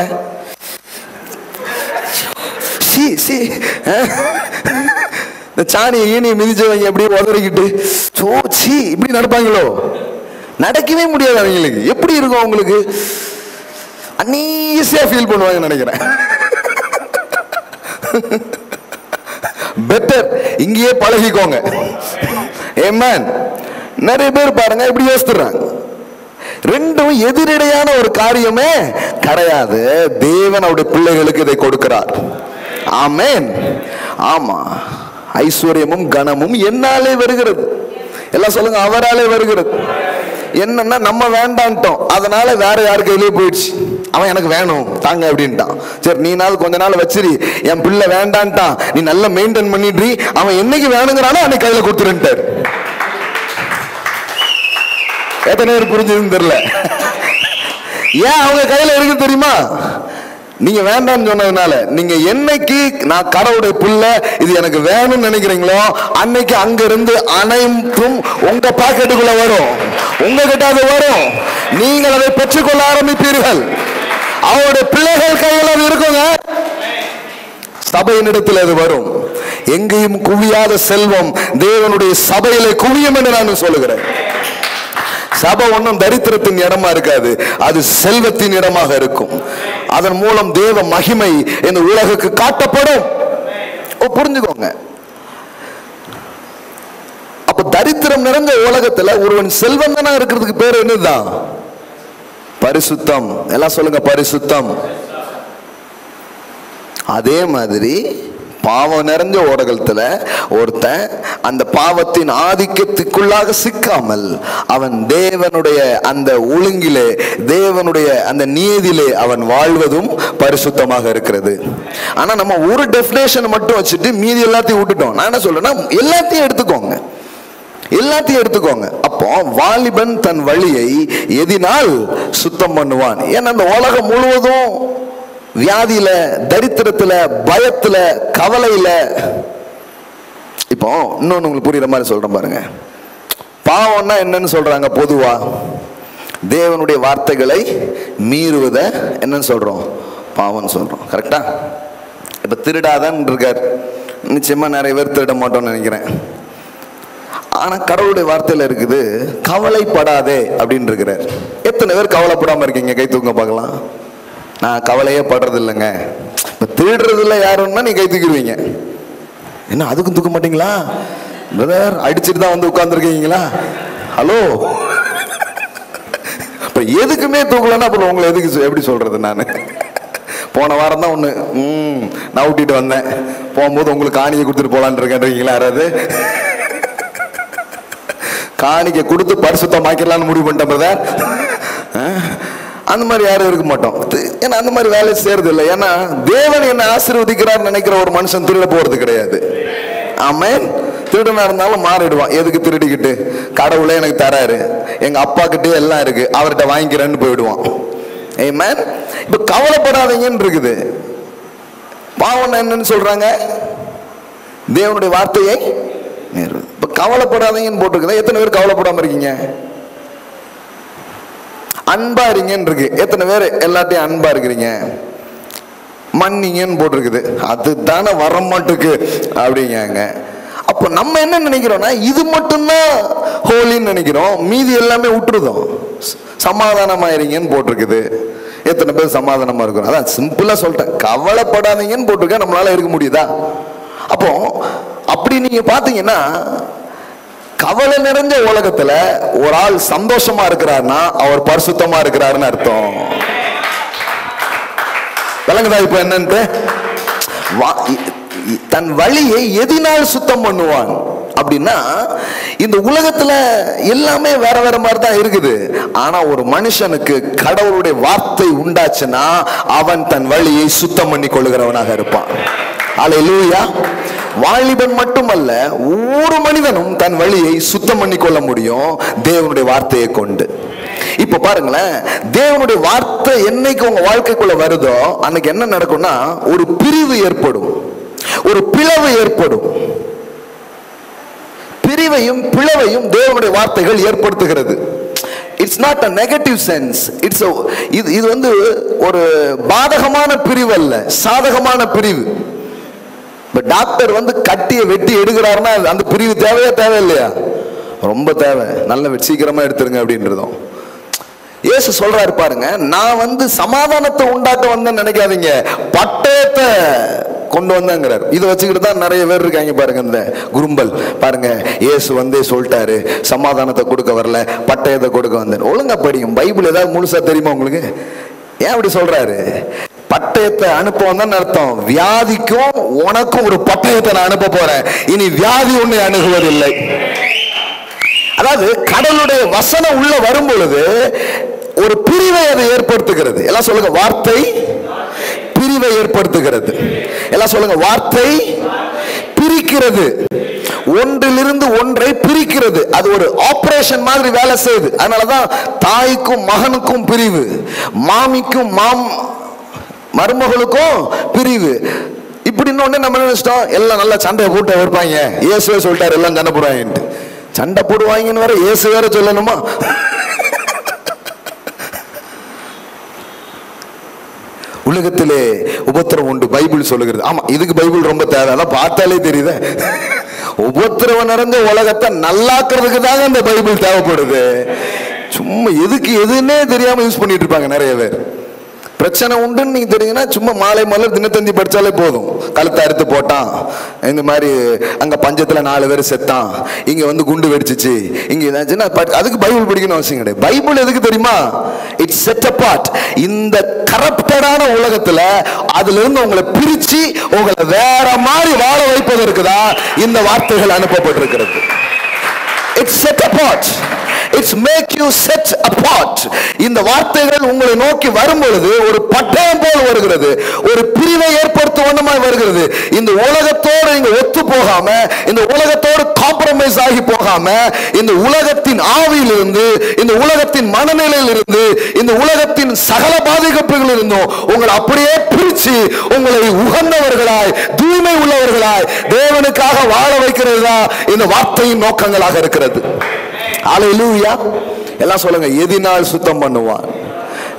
இந்த சாணியை ஈனியை மிதிச்சவங்க எப்படி உதறிக்கிட்டு சோச்சி இப்படி நடப்பாங்களோ? நடக்கவே முடியாது அவங்களுக்கு. எப்படி இருக்கும் அவங்களுக்கு? அன்னீசியா ஃபீல் பண்ணுவாங்க நினைக்கிறேன். பெட்டர் இங்கேயே பழகிக்கோங்க. ஆமென். நிறைய பேர் பாருங்க இப்படி யோசித்துறாங்க. ரெண்டும் எதிரடையான ஒரு காரியமே கிடையாது. தேவன் அவருடைய பிள்ளைகளுக்கு இதை கொடுக்கிறார். ஆமென். ஆமா, ஐஸ்வர்யமும் கனமும் என்னாலே வருகிறது. எல்லாம் சொல்லுங்க, அவராலே வருகிறது. என்னன்னா நம்ம வேண்டான்ட்டோம், அதனால வேற யாரு கையிலே போயிடுச்சு. அவன் எனக்கு வேணும் தாங்க அப்படின்ட்டான். சரி நீ நாள் கொஞ்ச நாள் வச்சிரு, என் பிள்ளை வேண்டான்ட்டான், நீ நல்லா மெயின்டைன் பண்ணிட்டு அவன் என்னைக்கு வேணுங்கிறானோ அன்னைக்கு கையில கொடுத்துருன்ட்டாரு. எத்தனை பேர் புரிஞ்சதுன்னு தெரியல. ஏன் அவங்க கையில இருக்கு தெரியுமா? நீங்க வேண்டாம்னு சொன்னதுனால. நீங்க என்னைக்கு நான் கடவுளுடைய பிள்ளை இது எனக்கு வேணும்னு நினைக்கிறீங்களோ அன்னைக்கு அங்க இருந்து அனைத்தும் உங்க பாக்கெட்டுக்குள்ள வரும், உங்ககிட்ட அது வரும். நீங்கள் அதை பெற்றுக்கொள்ள ஆரம்பிப்பீர்கள். அவருடைய பிள்ளைகள் கையில் அது இருக்குங்க. சபையின் இடத்தில் அது வரும். எங்கேயும் குவியாத செல்வம் தேவனுடைய சபையிலே குவியும் என்று நான் சொல்லுகிறேன். சபை ஒன்றும் தரித்திரத்தின் இடமா இருக்காது, அது செல்வத்தின் இடமாக இருக்கும். அதன் மூலம் தேவ மகிமை இந்த உலகுக்கு காட்டப்படும். புரிஞ்சுக்கோங்க. அப்ப தரித்திரம் நிறைந்த உலகத்துல ஒருவன் செல்வந்தனா இருக்கிறதுக்கு பேர் என்னதான்? பரிசுத்தம். எல்லாம் சொல்லுங்க, பரிசுத்தம். அதே மாதிரி பாவம் நிறைஞ்ச உலகத்துல ஒருத்தன் அந்த பாவத்தின் ஆதிக்கத்துக்குள்ளாக சிக்காமல் அவன் தேவனுடைய அந்த ஒழுங்கிலே, தேவனுடைய அந்த நீதியிலே அவன் வாழ்வதும் பரிசுத்தமாக இருக்கிறது. ஆனா நம்ம ஒரு டெஃபினேஷன் மட்டும் வச்சுட்டு மீதி எல்லாத்தையும் விட்டுட்டோம். நான் என்ன சொல்றேன்னா, எல்லாத்தையும் எடுத்துக்கோங்க. எல்லாத்தையும் எடுத்துக்கோங்க. அப்போ வாலிபன் தன் வழியை எதினால் சுத்தம் பண்ணுவான்? ஏன்னா அந்த உலகம் முழுவதும் வியாதியில, தரித்திரத்துல, பயத்துல, கவலையில. இப்போ இன்னொன்னு உங்களுக்கு புரியுற மாதிரி சொல்றேன் பாருங்க. பாவம்னா என்னன்னு சொல்றாங்க? பொதுவா தேவனுடைய வார்த்தைகளை மீறுவத என்னன்னு சொல்றோம்? பாவம்னு சொல்றோம். கரெக்டா? இப்ப திருடாதான் இருக்கார், நிச்சயமா நிறைய பேர் திருட மாட்டோம்னு நினைக்கிறேன். ஆனா கடவுளுடைய வார்த்தையில இருக்குது கவலைப்படாதே அப்படின்னு இருக்கிறார். எத்தனை பேர் கவலைப்படாம இருக்கீங்க? கை தூக்க பார்க்கலாம். நான் கவலையே படுறது இல்லைங்க. இப்ப திருடுறது இல்லை யாருன்னா நீ கை தூக்கிடுவீங்க. என்ன அதுக்கும் தூக்க மாட்டீங்களா? பிரதர் அடிச்சுட்டு தான் வந்து உட்கார்ந்துருக்கீங்களா? ஹலோ, இப்ப எதுக்குமே தூக்கலன்னா அப்புறம் உங்களை எதுக்கு எப்படி சொல்றது? நான் போன வாரம் தான் ஒண்ணு நான் ஊட்டிட்டு வந்தேன். போகும்போது உங்களுக்கு காணிக்கை கொடுத்துட்டு போலான்னு இருக்கேன்றீங்களா? யாராவது காணிக்கை கொடுத்து பரிசுத்தமாக்கலாம்னு முடிவு பண்ணிட்டேன் பிரதர். அந்த மாதிரி யாரும் இருக்க மாட்டோம். ஏன்னா அந்த மாதிரி வேலை செய்யறது இல்லை. ஏன்னா தேவன் என்ன ஆசீர்வதிக்கிறார் நினைக்கிற ஒரு மனுஷன் திருட போறது கிடையாது. ஆமென். திருடனா இருந்தாலும் மாறிடுவான். எதுக்கு திருடிக்கிட்டு? கடவுளே எனக்கு தராரு, எங்க அப்பா கிட்டே எல்லாம் இருக்கு, அவர்கிட்ட வாங்கிக்கிறேன்னு போயிடுவான். ஆமென். இப்ப கவலைப்படாதீங்கன்னு இருக்குது. பாவம் என்னன்னு சொல்றாங்க? தேவனுடைய வார்த்தையை இப்ப கவலைப்படாதீங்கன்னு போட்டிருக்குதா? எத்தனை பேர் கவலைப்படாம இருக்கீங்க? அன்பா இருங்கன்னு இருக்கு. எத்தனை பேர் எல்லாத்தையும் அன்பா இருக்கிறீங்க? மன்னிங்கன்னு போட்டிருக்குது. அதுதானே வரமாட்டுக்கு அப்படிங்க. அப்ப நம்ம என்ன நினைக்கிறோம்னா இது மட்டும்தான் ஹோலின்னு நினைக்கிறோம், மீதி எல்லாமே விட்டுருதோம். சமாதானமாயிருங்கன்னு போட்டிருக்குது. எத்தனை பேர் சமாதானமா இருக்கிறோம்? அதான் சிம்பிளா சொல்லிட்டேன், கவலைப்படாதீங்கன்னு போட்டிருக்கேன். நம்மளால இருக்க முடியுதா? அப்போ அப்படி நீங்க பாத்தீங்கன்னா கவலை நிறைஞ்ச உலகத்துல ஒரு ஆள் சந்தோஷமா இருக்கிறார்னா அவர் பரிசுத்தமா இருக்கிறாருன்னு அர்த்தம். விளங்குதா இப்ப என்னன்ட்டு? தன் வழியை எதினால் சுத்தம் பண்ணுவான் அப்படின்னா இந்த உலகத்துல எல்லாமே வேற வேற மாதிரி தான் இருக்குது. ஆனா ஒரு மனுஷனுக்கு கடவுளுடைய வார்த்தை உண்டாச்சுன்னா அவன் தன் வழியை சுத்தம் பண்ணி கொள்ளுகிறவனாக இருப்பான். அல்லேலூயா. வாலிபன் மட்டுமல்ல, ஒவ்வொரு மனிதனும் தன் வழியை சுத்தம் பண்ணி கொள்ள முடியும் தேவனுடைய வார்த்தையை கொண்டு. இப்ப பாருங்களேன், தேவனுடைய வார்த்தை என்னைக்கு உங்க வாழ்க்கைக்குள்ள வருதோ அன்னைக்கு என்ன நடக்கும்னா ஒரு பிரிவு ஏற்படும், ஒரு பிளவு ஏற்படும். பிரிவையும் பிளவையும் தேவனுடைய வார்த்தைகள் ஏற்படுத்துகிறது. It's not a negative sense. இது வந்து ஒரு பாதகமான பிரிவு அல்ல, சாதகமான பிரிவு. டாக்டர் வந்து கட்டியை வெட்டி எடுக்கிறாருன்னா அந்த பிரிவு தேவையா தேவையில்லையா? ரொம்ப தேவை. நல்ல சீக்கிரமா எடுத்துருங்க அப்படின்றதும். இயேசு சொல்றாரு பாருங்க, நான் வந்து சமாதானத்தை உண்டாக்க வந்தேன்னு நினைக்காதீங்க, பட்டயத்தை கொண்டு வந்தேங்கிறார். இதை வச்சுக்கிட்டு தான் நிறைய பேர் இருக்காங்க பாருங்க, இந்த குரும்பல் பாருங்க. இயேசு வந்து சொல்லிட்டாரு சமாதானத்தை கொடுக்க வரல, பட்டயத்தை கொடுக்க வந்தேன். ஒழுங்கா படியும். பைபிள் ஏதாவது முழுசா தெரியுமா உங்களுக்கு? ஏன் அப்படி சொல்றாரு? பட்டயத்தை அனுப்ப தான் அர்த்தம். வியாதிக்கும் உனக்கும் ஒரு பட்டயத்தை நான் அனுப்ப போறேன், இனி வியாதி ஒண்ணு அணுகுவதில்லை. அதாவது கடவுளுடைய வசனம் உள்ள வரும் பொழுது ஒரு பிரிவை அதை ஏற்படுத்துகிறது. எல்லாம் சொல்லுங்க, வார்த்தை பிரிவை ஏற்படுத்துகிறது. எல்லாம் சொல்லுங்க, வார்த்தை பிரிக்கிறது, ஒன்றிலிருந்து ஒன்றை பிரிக்கிறது. அது ஒரு ஆபரேஷன் மாதிரி வேலை செய்யுது. அதனாலதான் தாய்க்கும் மகனுக்கும் பிரிவு, மாமிக்கும் மருமகளுக்கும் பிரிவு. இப்படின்னு ஒண்ணு நம்ம நினைச்சிட்டோம் எல்லாம் நல்லா சண்டையை கூட்ட வைப்பாங்க. இயேசுவே சொல்லிட்டாரு எல்லாம் சண்டை போடுவாங்க. சண்டை போடுவாங்கன்னு வேற இயேசு வேற சொல்லணுமா? உலகத்திலே உபத்திரம் உண்டு பைபிள் சொல்லுகிறது. ஆமா, இதுக்கு பைபிள் ரொம்ப தேவை. அதான் பார்த்தாலே தெரியுது. உபத்திரவம் நிறைஞ்ச உலகத்தை நல்லாக்குறதுக்கு தாங்க இந்த பைபிள் தேவைப்படுது. சும்மா எதுக்கு எதுன்னே தெரியாம யூஸ் பண்ணிட்டு இருப்பாங்க நிறைய பேர். பிரச்சனை உண்டுன்னு நீங்க தெரியுங்கன்னா சும்மா மாலை மலர் தினத்தந்தி படிச்சாலே போதும். கழுத்தை அறுத்து போட்டான், இந்த மாதிரி அங்க பஞ்சத்துல 4 பேர் செத்தான், இங்க வந்து குண்டு வெடிச்சிச்சு, இங்க ஏதாச்சுன்னா அதுக்கு பைபிள் படிக்கணும் அவசியம் கிடையாது. பைபிள் எதுக்கு தெரியுமா? It's set apart. இந்த கரப்டடான உலகத்துல அதுல இருந்து உங்களை பிரிச்சு உங்களை வேற மாதிரி வாழ வைப்பதற்கு தான் இந்த வார்த்தைகள் அனுப்பப்பட்டிருக்கிறது. It's set apart. It's make you set apart. இந்த வார்த்தைகள் உங்களை நோக்கி வரும் பொழுது ஒரு பட்டயம் போல் வருகிறது, ஒரு பிரிவை ஏற்படுத்தும் வண்ணமாய் வருகிறது. இந்த உலகத்தோடு நீங்க ஒத்து போகாம, இந்த உலகத்தோடு காம்ப்ரமைஸ் ஆகி போகாம, இந்த உலகத்தின் ஆவியிலிருந்து, இந்த உலகத்தின் மனநிலையில் இருந்து, இந்த உலகத்தின் சகல பாதிப்புகளில் இருந்தும் உங்களை அப்படியே பிரிச்சு உங்களை உகந்தவர்களாய், தூய்மை உள்ளவர்களாய் தேவனுக்காக வாழ வைக்கிறது தான் இந்த வார்த்தையின் நோக்கங்களாக இருக்கிறது. ஹல்லேலூயா. எல்லாம் சொல்லுங்க, எதினால் சுத்தம் பண்ணுவான்.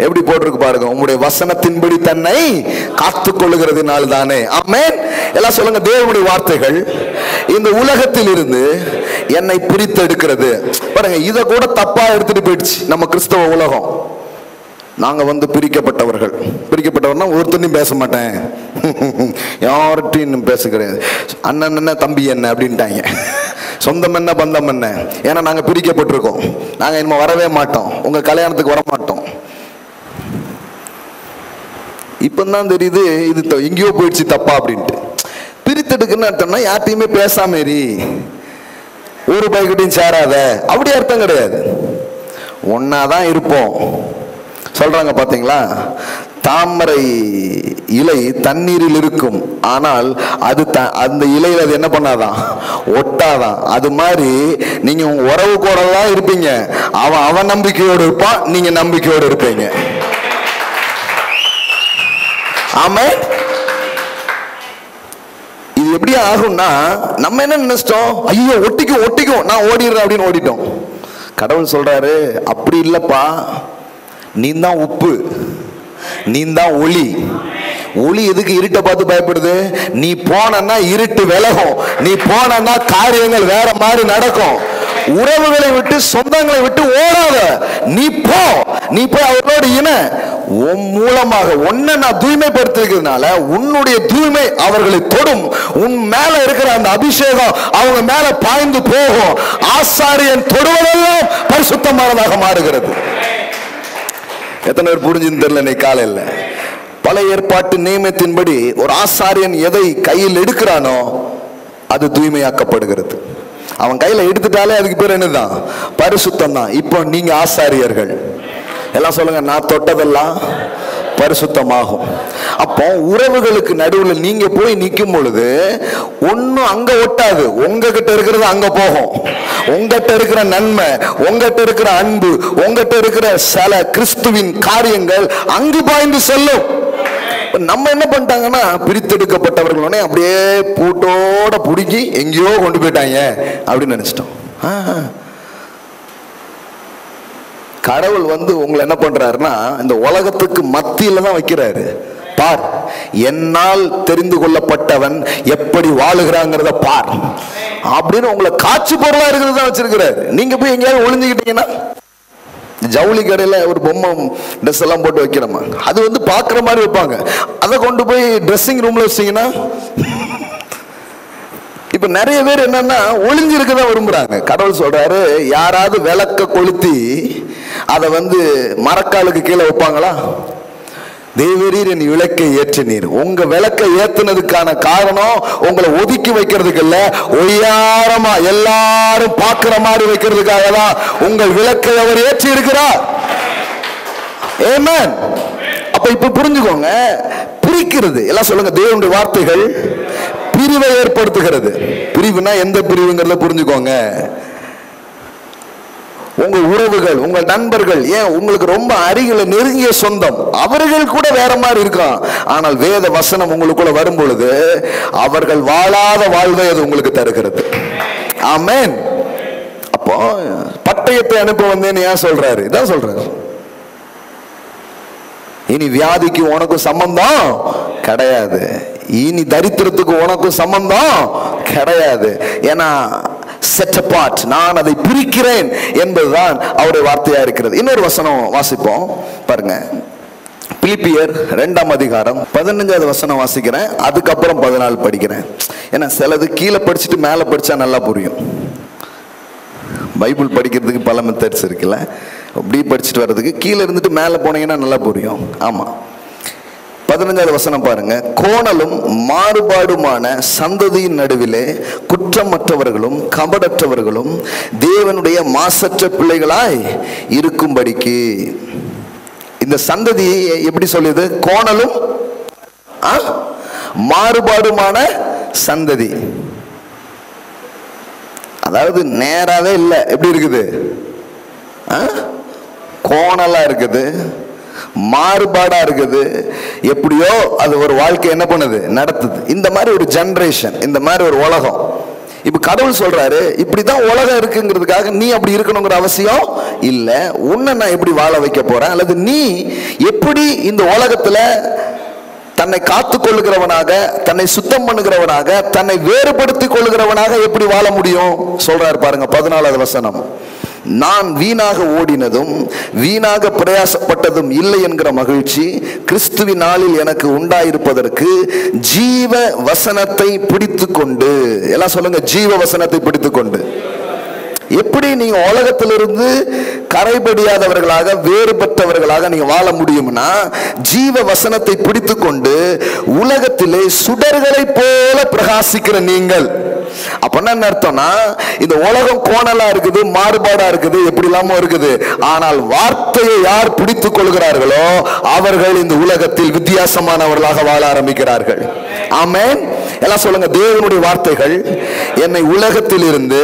எப்படி போட்டிருக்கு பாருங்க, உங்களுடைய வசனத்தின்படி தன்னை காத்துக் கொள்ளுகிறதுனால தானே. ஆமென். எல்லாம் சொல்லுங்க, தேவனுடைய வார்த்தைகள் இந்த உலகத்தில் இருந்து என்னை பிரித்தெடுக்கிறது. பாருங்க, இதை கூட தப்பா எடுத்துட்டு போயிடுச்சு நம்ம கிறிஸ்தவ உலகம். நாங்க பிரிக்கப்பட்டவர்கள். பிரிக்கப்பட்டவர்னா ஒருத்தனையும் பேச மாட்டேன், யார்கிட்டையும் பேசுகிறேன், அண்ணன் என்ன தம்பி என்ன அப்படின்ட்டாங்க. சொந்தம் என்ன பந்தம் என்ன, ஏன்னா நாங்க பிரிக்கப்பட்டிருக்கோம். நாங்க இனிமே வரவே மாட்டோம், உங்க கல்யாணத்துக்கு வர மாட்டோம். இப்பதான் தெரியுது இது எங்கேயோ போயிடுச்சு தப்பா அப்படின்ட்டு. பிரித்தெடுக்குன்னு அர்த்தம்னா யார்ட்டையுமே பேசாம ஒரு பைக்கிட்டையும் சேராத அப்படி அர்த்தம் கிடையாது. ஒன்னாதான் இருப்போம் சொல்றாங்க. பாத்தீங்களா, தாமரை இலை தண்ணீரில் இருக்கும், ஆனால் அது அந்த இலையில அது என்ன பண்ணாதான், ஒட்டாதான். அது மாதிரி நீங்க உங்க உறவு கூட தான் இருப்பீங்க. அவன் நம்பிக்கையோடு இருப்பான், நீங்க நம்பிக்கையோடு இருப்பீங்க. ஆமா, இது எப்படி ஆகும்னா, நம்ம என்ன நினைச்சிட்டோம், ஐயோ ஒட்டிக்கும் நான் ஓடிடுறேன் அப்படின்னு ஓடிட்டோம். கடவுள் சொல்றாரு, அப்படி இல்லப்பா, நீ தான் உப்பு, நீ தான் ஒளி. ஒளி எதுக்கு இருட்டை பார்த்து பயப்படுது? நீ போனா இருட்டு விலகும், நீ போனா காரியங்கள் வேற மாதிரி நடக்கும். உறவுகளை விட்டு சொந்தங்களை விட்டு ஓடாத, நீ போய் அவர்களோடு உன் மூலமாக உன்னை நான் தூய்மைப்படுத்திருக்கிறதுனால உன்னுடைய தூய்மை அவர்களை தொடும். உன் மேல இருக்கிற அந்த அபிஷேகம் அவங்க மேல பாய்ந்து போகும். ஆசாரியன் தொடுவதெல்லாம் பரிசுத்தமானதாக மாறுகிறது. எத்தனை பேர் புரிஞ்சுன்னு தெரியல. இன்னைக்கு காலையில் பழைய ஏற்பாட்டு நியமத்தின்படி ஒரு ஆசாரியன் எதை கையில் எடுக்கிறானோ அது தூய்மையாக்கப்படுகிறது. அவன் கையில எடுத்துட்டாலே அதுக்கு பேர் என்னதான், பரிசுத்தம் தான். இப்போ நீங்க ஆசாரியர்கள். எல்லாம் சொல்லுங்க, நான் தொட்டதெல்லாம் பரிசுத்தமாகும். அப்போ உறவுகளுக்கு நடுவில் நீங்க போய் நிற்கும் பொழுது ஒன்னும் அங்க ஒட்டாது, உங்ககிட்ட இருக்கிறது அங்க போகும். உங்ககிட்ட இருக்கிற நன்மை, உங்ககிட்ட இருக்கிற அன்பு, உங்ககிட்ட இருக்கிற சில கிறிஸ்துவின் காரியங்கள் அங்கு பாய்ந்து செல்லும். நம்ம என்ன பண்ணிட்டாங்கன்னா, பிரித்தெடுக்கப்பட்டவர்களோட அப்படியே பூட்டோட புடுங்கி எங்கேயோ கொண்டு போயிட்டாங்க அப்படின்னு நினைச்சிட்டோம். கடவுள் உங்களை என்ன பண்றாருன்னா, இந்த உலகத்துக்கு மத்தியில தான் வைக்கிறாரு. பார், என்னால் தெரிந்து கொள்ளப்பட்டவன் எப்படி வாழுகிறாங்கிறத பார் அப்படின்னு உங்களை காட்சி பொருளா இருக்கிறது தான் வச்சிருக்கிறாரு. நீங்க போய் எங்கேயாவது ஒளிஞ்சுக்கிட்டீங்கன்னா, ஜவுளி கடையில ஒரு பொம்மை ட்ரெஸ் எல்லாம் போட்டு வைக்கிறோமா, அது பாக்குற மாதிரி வைப்பாங்க. அதை கொண்டு போய் ட்ரெஸ்ஸிங் ரூம்ல வச்சீங்கன்னா, இப்ப நிறைய பேர் என்னன்னா ஒளிஞ்சிருக்கதான் விரும்புறாங்க. கடவுள் சொல்றாரு, யாராவது விளக்க கொளுத்தி அதை மரக்காலுக்கு கீழே வைப்பாங்களா? தேவரீர் என் விளக்கை ஏற்றினீர். உங்க விளக்கை ஏத்துனதுக்கான காரணம் உங்களை ஒதுக்கி வைக்கிறதுக்கு இல்ல, ஒய்யாரமா எல்லாரும் பார்க்கிற மாதிரி வைக்கிறதுக்காக தான் உங்கள் விளக்கை அவர் ஏற்றி இருக்கிறார். ஆமென். அப்ப இப்ப புரிஞ்சுக்கோங்க, பிரிக்கிறது. எல்லாம் சொல்லுங்க, தேவனுடைய வார்த்தைகள் பிரிவை ஏற்படுத்துகிறது. பிரிவுனா எந்த பிரிவுங்கிறத புரிஞ்சுக்கோங்க. உங்கள் உறவுகள், உங்கள் நண்பர்கள், ஏன் உங்களுக்கு ரொம்ப அருகில நெருங்கிய சொந்தம், அவர்கள் கூட வேற மாதிரி இருக்கான். ஆனால் வேத வசனம் உங்களுக்குள்ள வரும் பொழுது அவர்கள் வாழாத வாழ்வை அது உங்களுக்கு தருகிறது. ஆமென். அப்போ பட்டயத்தை அனுப்ப வந்தேன்னு ஏன் சொல்றாரு? இதான் சொல்றாரு, இனி வியாதிக்கு உனக்கும் சம்பந்தம் கிடையாது, இனி தரித்திரத்துக்கு உனக்கும் சம்பந்தம் கிடையாது. ஏன்னா set apart, நான் அதை பிரிக்கிறேன் என்பதுதான் அவருடைய வார்த்தையா இருக்கிறது. இன்னொரு வசனம் வாசிப்போம் பாருங்க, பிலிப்பியர் 2ஆம் அதிகாரம் 15வது வசனம் வாசிக்கிறேன், அதுக்கப்புறம் 14 படிக்கிறேன். ஏன்னா சிலது கீழே படிச்சுட்டு மேலே படிச்சா நல்லா புரியும். பைபிள் படிக்கிறதுக்கு பல மெத்தட்ஸ் இருக்குல்ல, அப்படி படிச்சுட்டு வர்றதுக்கு கீழே இருந்துட்டு மேலே போனீங்கன்னா நல்லா புரியும். ஆமா, 15வது வசனம் பாருங்க. கோணலும் மாறுபாடுமான சந்ததியின் நடுவிலே குற்றமற்றவர்களும் கபடற்றவர்களும் தேவனுடைய மாசற்ற பிள்ளைகளாய் இருக்கும்படிக்கு. இந்த சந்ததி எப்படி சொல்லுது? கோணலும் மாறுபாடுமான சந்ததி. அதாவது நேராவே இல்லை, எப்படி இருக்குது? கோணலா இருக்குது, மாறுபாடா இருக்குது. எப்படியோ அது ஒரு வாழ்க்கை என்ன பண்ணுது, நடத்துது. இந்த மாதிரி ஒரு ஜெனரேஷன், இந்த மாதிரி ஒரு உலகம். இப்ப கடவுள் சொல்றாரு, இப்படிதான் உலகம் இருக்குங்கிறதுக்காக நீ அப்படி இருக்கணுங்கிற அவசியம் இல்ல. உன்னை நான் எப்படி வாழ வைக்க போறேன், அல்லது நீ எப்படி இந்த உலகத்துல தன்னை காத்து கொள்ளுகிறவனாக, தன்னை சுத்தம் பண்ணுகிறவனாக, தன்னை வேறுபடுத்திக் கொள்ளுகிறவனாக எப்படி வாழ முடியும் சொல்றாரு பாருங்க. 14வது வசனம். நான் வீணாக ஓடினதும் வீணாக பிரயாசப்பட்டதும் இல்லை என்கிற மகிழ்ச்சி கிறிஸ்துவின் நாளில் எனக்கு உண்டாயிருப்பதற்கு ஜீவ வசனத்தை பிடித்து கொண்டு. எல்லாம் சொல்லுங்க, ஜீவ வசனத்தை பிடித்து கொண்டு. எப்படி நீங்க உலகத்திலிருந்து கரைபடியாதவர்களாக வேறுபட்டவர்களாக நீங்க வாழ முடியும்னா, ஜீவ வசனத்தை பிடித்து கொண்டு உலகத்திலே சுடர்களை போல பிரகாசிக்கிற நீங்கள். அப்ப என்ன அர்த்தம்னா, இந்த உலகம் கோணலா இருக்குது, மாறுபாடா இருக்குது, எப்படி இல்லாம இருக்குது. ஆனால் வார்த்தையை யார் பிடித்துக் கொள்கிறார்களோ அவர்கள் இந்த உலகத்தில் வித்தியாசமானவர்களாக வாழ ஆரம்பிக்கிறார்கள். ஆமென். எல்லாம் சொல்லுங்க, தேவனுடைய வார்த்தைகள் என்னை உலகத்தில் இருந்து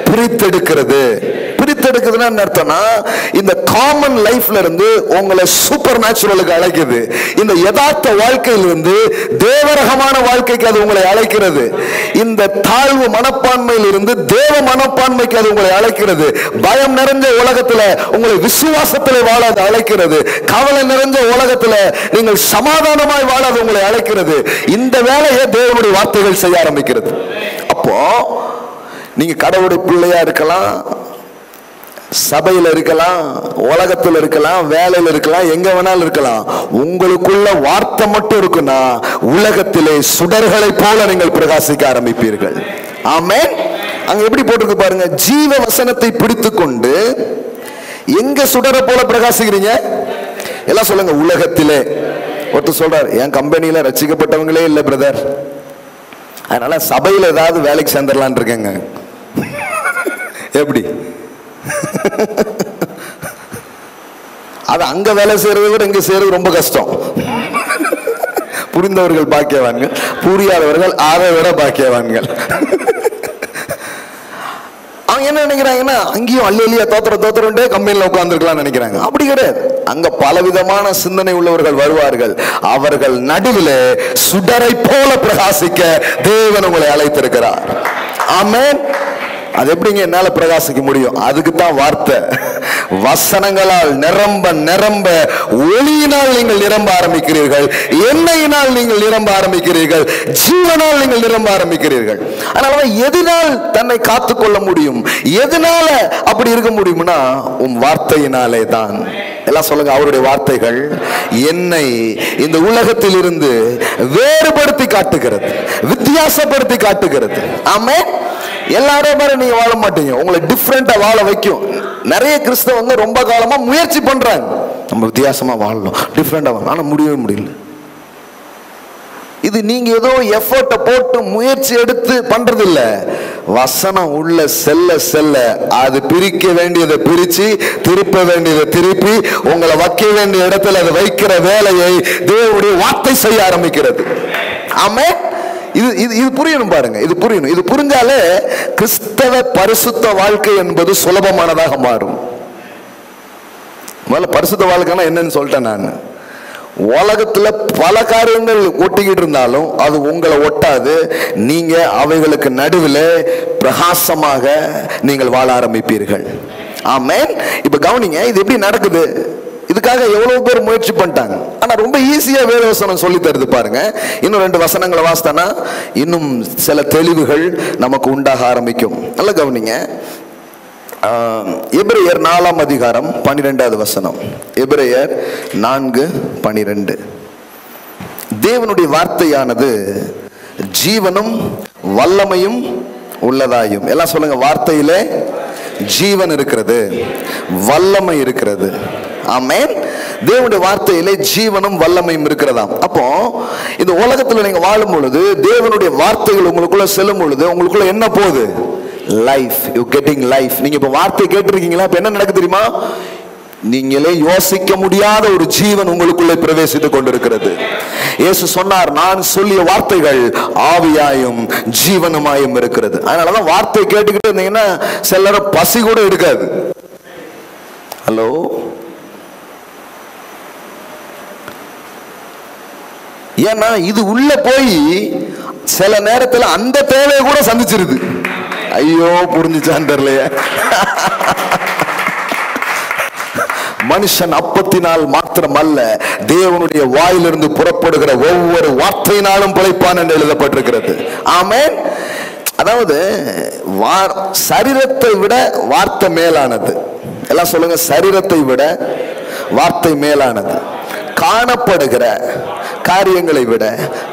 பிரித்தெடுக்கிறது. பிரித்தெடுக்குதுன்னா என்ன அர்த்தம்னா, இந்த காமன் லைஃப்ல இருந்து உங்களை சூப்பர் நேச்சுரலுக்கு அழைக்குது. இந்த யதார்த்த வாழ்க்கையிலிருந்து தேவரகமான வாழ்க்கைக்கு அது உங்களை அழைக்கிறது. இந்த தாழ்வு மனப்பான்மையில் இருந்து தேவ மனப்பான்மைக்கு அது உங்களை அழைக்கிறது. பயம் நிறைஞ்ச உலகத்துல உங்களை விசுவாசத்திலே வாழ அது அழைக்கிறது. கவலை நிறைஞ்ச உலகத்துல நீங்கள் சமாதானமாய் வாழ அது உங்களை அழைக்கிறது. இந்த வேலையை தேவனுடைய வார்த்தைகள் செய்ய ஆரம்பிக்கிறது. அப்போ நீங்க கடவுளுடைய பிள்ளையா இருக்கலாம், சபையில் இருக்கலாம், உலகத்தில் இருக்கலாம், வேலையில் இருக்கலாம், எங்க வேணாலும் இருக்கலாம். உங்களுக்குள்ள வார்த்தை மட்டும் இருக்குன்னா உலகத்திலே சுடர்களை போல நீங்கள் பிரகாசிக்க ஆரம்பிப்பீர்கள். ஆமென். அங்க எப்படி போட்டிருக்கு பாருங்க, ஜீவ வசனத்தை பிடித்து கொண்டு. எங்க சுடரை போல பிரகாசிக்கிறீங்க? எல்லாம் சொல்லுங்க, உலகத்திலே. ஒருத்தர் சொல்றாரு, என் கம்பெனியில ரட்சிக்கப்பட்டவங்களே இல்லை பிரதர், அதனால சபையில் ஏதாவது வேலைக்கு சேர்ந்துடலான் இருக்கேங்க. எப்படி? அது அங்க வேலை செய்யறதை விட இங்க செய்யறது ரொம்ப கஷ்டம். புரிந்தவர்கள் பாக்கியவான்கள், புரியாதவர்கள் அதை விட பாக்கியவான்கள். அவங்க என்ன நினைக்கிறாங்கன்னா, அங்கேயும் அல்லையா தோத்திரம் கம்பெனியில் உட்கார்ந்துருக்கலாம் நினைக்கிறாங்க. அப்படி கிடையாது. அங்க பலவிதமான சிந்தனை உள்ளவர்கள் வருவார்கள். அவர்கள் நடுவில் சுடரை போல பிரகாசிக்க தேவன் உங்களை அழைத்திருக்கிறார். ஆமென். அது எப்படிங்க என்னால பிரகாசிக்க முடியும்? அதுக்கு தான் வார்த்தை. வசனங்களால் நிரம்ப நிரம்ப ஒளியினால் நீங்கள் நிரம்ப ஆரம்பிக்கிறீர்கள், எண்ணெயினால் நீங்கள் நிரம்ப ஆரம்பிக்கிறீர்கள், ஜீவனால் நீங்கள் நிரம்ப ஆரம்பிக்கிறீர்கள். அதனால எதனால் தன்னை காத்துக்கொள்ள முடியும், எதனால அப்படி இருக்க முடியும்னா உன் வார்த்தையினாலே தான். எல்லாம் சொல்லுங்க, அவருடைய வார்த்தைகள் என்னை இந்த உலகத்தில் இருந்து வேறுபடுத்தி காட்டுகிறது, வித்தியாசப்படுத்தி காட்டுகிறது. ஆமென். எல்லாரும் மாதிரி நீங்க வாழ மாட்டீங்க, உங்களை டிஃப்ரெண்டா வாழ வைக்கும். நிறைய கிறிஸ்தவங்க ரொம்ப காலமா முயற்சி பண்றாங்க, நம்ம வித்தியாசமா வாழணும், டிஃப்ரெண்டா வாழணும், ஆனா முடியவே முடியல. இது நீங்க ஏதோ எஃபர்ட்டை போட்டு முயற்சி எடுத்து பண்றது இல்ல. வசனம் உள்ள செல்ல செல்ல அது பிரிக்க வேண்டியதை பிரிச்சு, திருப்ப வேண்டியதை திருப்பி, உங்களை வைக்க வேண்டிய இடத்துல அதை வைக்கிற வேலையை தேவனுடைய வார்த்தை செய்ய ஆரம்பிக்கிறது. ஆமென். இது புரியணும் பாருங்க, இது புரியணும். இது புரிஞ்சாலே கிறிஸ்தவ பரிசுத்த வாழ்க்கை என்பது சுலபமானதாக மாறும். முதல்ல பரிசுத்த வாழ்க்கைன்னா என்னன்னு சொல்லிட்டேன் நான். உலகத்துல பல காரியங்கள் ஒட்டிக்கிட்டு இருந்தாலும் அது உங்களை ஒட்டாது. நீங்க அவைகளுக்கு நடுவில் பிரகாசமாக நீங்கள் வாழ ஆரம்பிப்பீர்கள். ஆமென். இப்ப கவனிங்க, இது எப்படி நடக்குது? இதுக்காக எவ்வளவு பேர் முயற்சி பண்ணிட்டாங்க, ஆனா ரொம்ப ஈஸியா வேதவசனம் சொல்லி தருது பாருங்க. இன்னும் 2 வசனங்களை வாசித்தனா இன்னும் சில தெளிவுகள் நமக்கு உண்டாக ஆரம்பிக்கும். நல்ல கவனிங்க. எபிரேயர் 4ஆம் அதிகாரம் 12வது வசனம். எபிரேயர் 4:12. தேவனுடைய வார்த்தையானது ஜீவனும் வல்லமையும் உள்ளதாயும். எல்லாம் சொல்லுங்க, வார்த்தையிலே ஜீவன் இருக்கிறது, வல்லமை இருக்கிறது. ஆமென். தேவனுடைய வார்த்தையிலே ஜீவனும் வல்லமையும் இருக்கிறதாம். அப்போ இந்த உலகத்துல நீங்க வாழும் பொழுது தேவனுடைய வார்த்தைகள் உங்களுக்குள்ள செல்லும் பொழுது உங்களுக்குள்ள என்ன போகுது? லைஃப். You getting life. நீங்க இப்ப வார்த்தை கேட்டிருக்கீங்களா? இப்ப என்ன நடக்குது தெரியுமா? நீங்களே யோசிக்க முடியாத ஒரு ஜீவன் உங்களுக்குள்ளே பிரவேசித்துக் கொண்டிருக்கிறது. இயேசு சொன்னார், நான் சொல்லிய வார்த்தைகள் ஆவியாயும் ஜீவனுமாயும் இருக்கிறது. அதனாலதான் வார்த்தை கேட்டுக்கிட்டு இருந்தீங்கன்னா சிலர பசி கூட எடுக்காது. ஹலோ, ஏன்னா இது உள்ள போய் சில நேரத்தில் அந்த தேவையை கூட சந்திச்சிருது. ஐயோ, புரிஞ்சுச்சான்னு தெரியலையே. மனுஷன் அப்பத்தினால் மாத்திரம் அல்ல, தேவனுடைய வாயிலிருந்து புறப்படுகிற ஒவ்வொரு வார்த்தையினாலும் பிழைப்பான் என்று எழுதப்பட்டிருக்கிறது. ஆமென். அதாவது சரீரத்தை விட வார்த்தை மேலானது. எல்லாம் சொல்லுங்க, சரீரத்தை விட வார்த்தை மேலானது. காணப்படுகிற காரியங்களை விட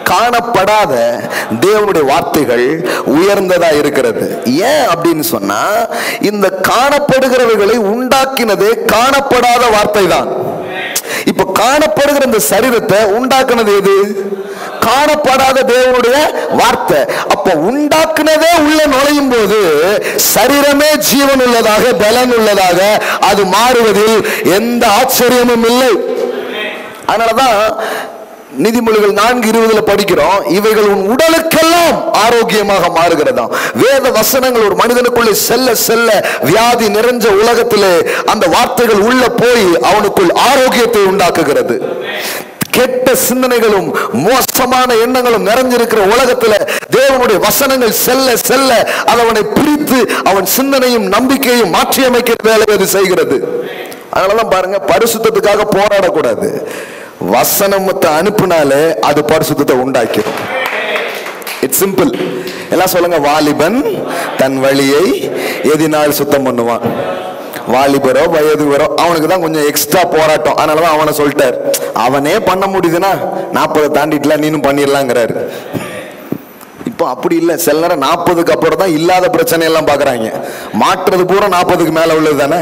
காணப்படாத தேவனுடைய வார்த்தைகள் உயர்ந்ததா இருக்கிறது. ஏன் அப்படின்னு சொன்னா, இந்த காணப்படுகிறவைகளை உண்டாக்கினதே காணப்படாத வார்த்தை தான். இப்ப காணப்படுகிற இந்த சரீரத்தை உண்டாக்குனது எது? காணப்படாத தேவனுடைய வார்த்தை. அப்ப உண்டாக்குனதே உள்ள நுழையும் போது சரீரமே ஜீவன் உள்ளதாக, பலன் உள்ளதாக அது மாறுவதில் எந்த ஆச்சரியமும் இல்லை. அதனாலதான் நீதிமொழிகள் 4:20 படிக்கிறோம், இவைகள் உன் உடலுக்கெல்லாம் ஆரோக்கியமாக மாறுகிறதாம். வேத வசனங்கள் ஒரு மனிதனுக்குள்ளே செல்ல செல்ல வியாதி நிறைஞ்ச உலகத்திலே அந்த வார்த்தைகள் உள்ள போய் அவனுக்குள் ஆரோக்கியத்தை உண்டாக்குகிறது. கெட்ட சிந்தனைகளும் மோசமான எண்ணங்களும் நிறைஞ்சிருக்கிற உலகத்துல தேவனுடைய வசனங்கள் செல்ல செல்ல அவனை பிரித்து அவன் சிந்தனையும் நம்பிக்கையும் மாற்றி அமைக்கிற வேலையை அது செய்கிறது. அதனாலதான் பாருங்க, பரிசுத்தத்துக்காக போராடக்கூடாது. வசனத்தை அனுப்பினாலே அது பரிசுத்தத்தை உண்டாக்கிடும். It's simple. எல்லாம் சொல்லுங்க, வாலிபன் தன் வழியை எதினால் சுத்தம் பண்ணுவான். வாலிபரோ வயதுவரோ அவனுக்கு தான் கொஞ்சம் எக்ஸ்ட்ரா போராட்டம். அதனாலதான் அவனை சொல்லிட்டார், அவனே பண்ண முடியுதுன்னா 40 தாண்டிட்டுலாம் நீனும் பண்ணிடலாங்கிறாரு. இப்போ அப்படி இல்லை. சில நேரம் 40க்கு அப்புறம் தான் இல்லாத பிரச்சனை எல்லாம் பாக்குறாங்க. மாற்றுறது பூரா 40க்கு மேல உள்ளது தானே.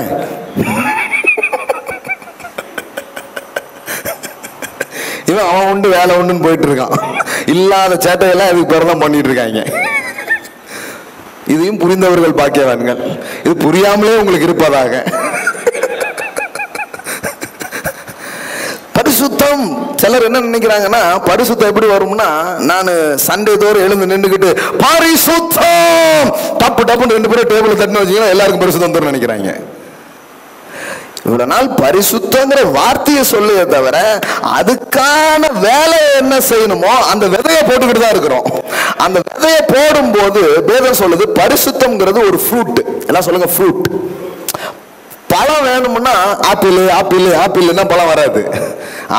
இவன் அவன் உண்டு வேலை உண்டுன்னு போயிட்டு இருக்கான். இல்லாத சேட்டையெல்லாம் இதுக்கு பிறகு தான் பண்ணிட்டு இருக்காங்க. இதையும் புரிந்தவர்கள் பாக்கியவான்கள். இது புரியாமலே உங்களுக்கு இருப்பதாக. பரிசுத்தம், சிலர் என்ன நினைக்கிறாங்கன்னா, பரிசுத்தம் எப்படி வரும்னா, நான் சண்டே தோறும் எழுந்து நின்றுக்கிட்டு பரிசுத்தம் டப்பு டப்புன்னு 2 பேரும் டேபிள் தட்டின வச்சீங்கன்னா எல்லாருக்கும் பரிசுத்தம் தரும் நினைக்கிறாங்க. இவ்வளவு நாள் பரிசுத்தங்கிற வார்த்தையை சொல்லுதே தவிர அதுக்கான வேலை என்ன செய்யணுமோ அந்த விதையை போட்டுக்கிட்டு தான் இருக்கிறோம். அந்த விதையை போடும் போது வேதம் சொல்லுது, பரிசுத்தம்ங்கிறது ஒரு ஃப்ரூட். எல்லாம் சொல்லுங்க, ஃப்ரூட். பழம் வேணும்னா ஆப்பிள் ஆப்பிள் ஆப்பிள்னா பழம் வராது.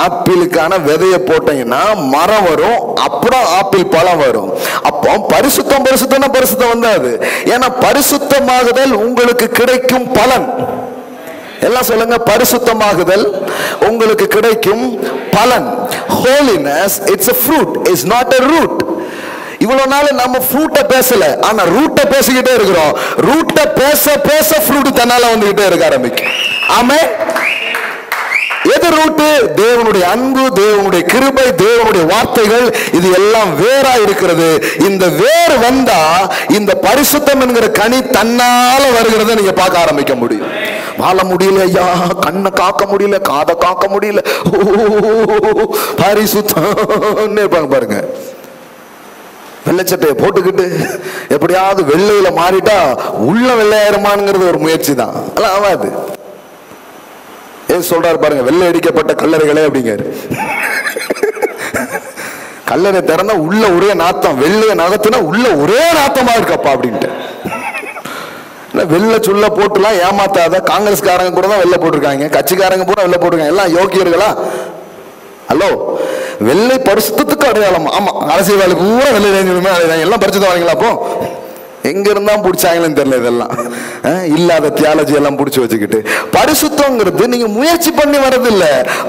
ஆப்பிளுக்கான விதையை போட்டீங்கன்னா மரம் வரும், அப்புறம் ஆப்பிள் பழம் வரும். அப்போ பரிசுத்தம் பரிசுத்தம்னா பரிசுத்தம் வந்தாது. ஏன்னா பரிசுத்தமாகுதல் உங்களுக்கு கிடைக்கும் பலன். எல்லாம் சொல்லுங்க, பரிசுத்தமாகுதல் உங்களுக்கு கிடைக்கும் பலன். Holiness, it's a fruit, it's not a root. இவ்வளவு நாள் நம்ம ஃப்ரூட்டை பேசல, ஆனா ரூட்டை பேசிக்கிட்டே இருக்கிறோம். ரூட்டை பேச பேச ஃப்ரூட் தன்னால வந்துகிட்டே இருக்க ஆரம்பிக்கும். ஆமென். எது ரூட்டு? தேவனுடைய அன்பு, தேவனுடைய கிருபை, தேவனுடைய வார்த்தைகள், இது எல்லாம் வேறா இருக்கிறது. இந்த வேர் வந்தா இந்த பரிசுத்தம் என்கிற கனி தன்னால வருகிறத நீங்க பார்க்க ஆரம்பிக்க முடியும். வாழ முடியல ஐயா, கண்ணை காக்க முடியல, காதை காக்க முடியல, பரிசுத்தம் பாருங்க. வெள்ளைச்சட்டையை போட்டுக்கிட்டு எப்படியாவது வெள்ளையில மாறிட்டா உள்ள வெள்ளையாயிருமானுங்கிறது ஒரு முயற்சி தான். அதெல்லாம் ஆகாது. சொல்றாரு பாருங்க, வெள்ளை அடிக்கப்பட்ட கல்லறைகளே அப்படிங்காரு. கல்லறை திறந்தா உள்ள ஒரே நாத்தம், வெள்ளைய நகத்துனா உள்ள ஒரே நாத்தமா இருக்கப்பா அப்படின்ட்டு. வெள்ளை சுள்ள போட்டுலாம் ஏமாத்தாத. காங்கிரஸ்காரங்க கூட தான் வெள்ளை போட்டிருக்காங்க, கட்சிக்காரங்க பூரா வெள்ளை போட்டிருக்காங்க. எல்லாம் யோக்கியர்களா? ஹலோ, வெள்ளை பரிசுத்தத்துக்கு அடையாளம். ஆமா, அரசியல்வாதி பூரா வெள்ளை அடையாளம். எல்லாம் பரிசுத்தம் வாங்கிங்களா? அப்போ எங்க இருந்தா பிடிச்சாங்கன்னு தெரியல. இதெல்லாம் இல்லாத தியாலஜி எல்லாம் பிடிச்சி வச்சுக்கிட்டு. பரிசுத்தங்கிறது நீங்க முயற்சி பண்ணி வர்றதில்ல.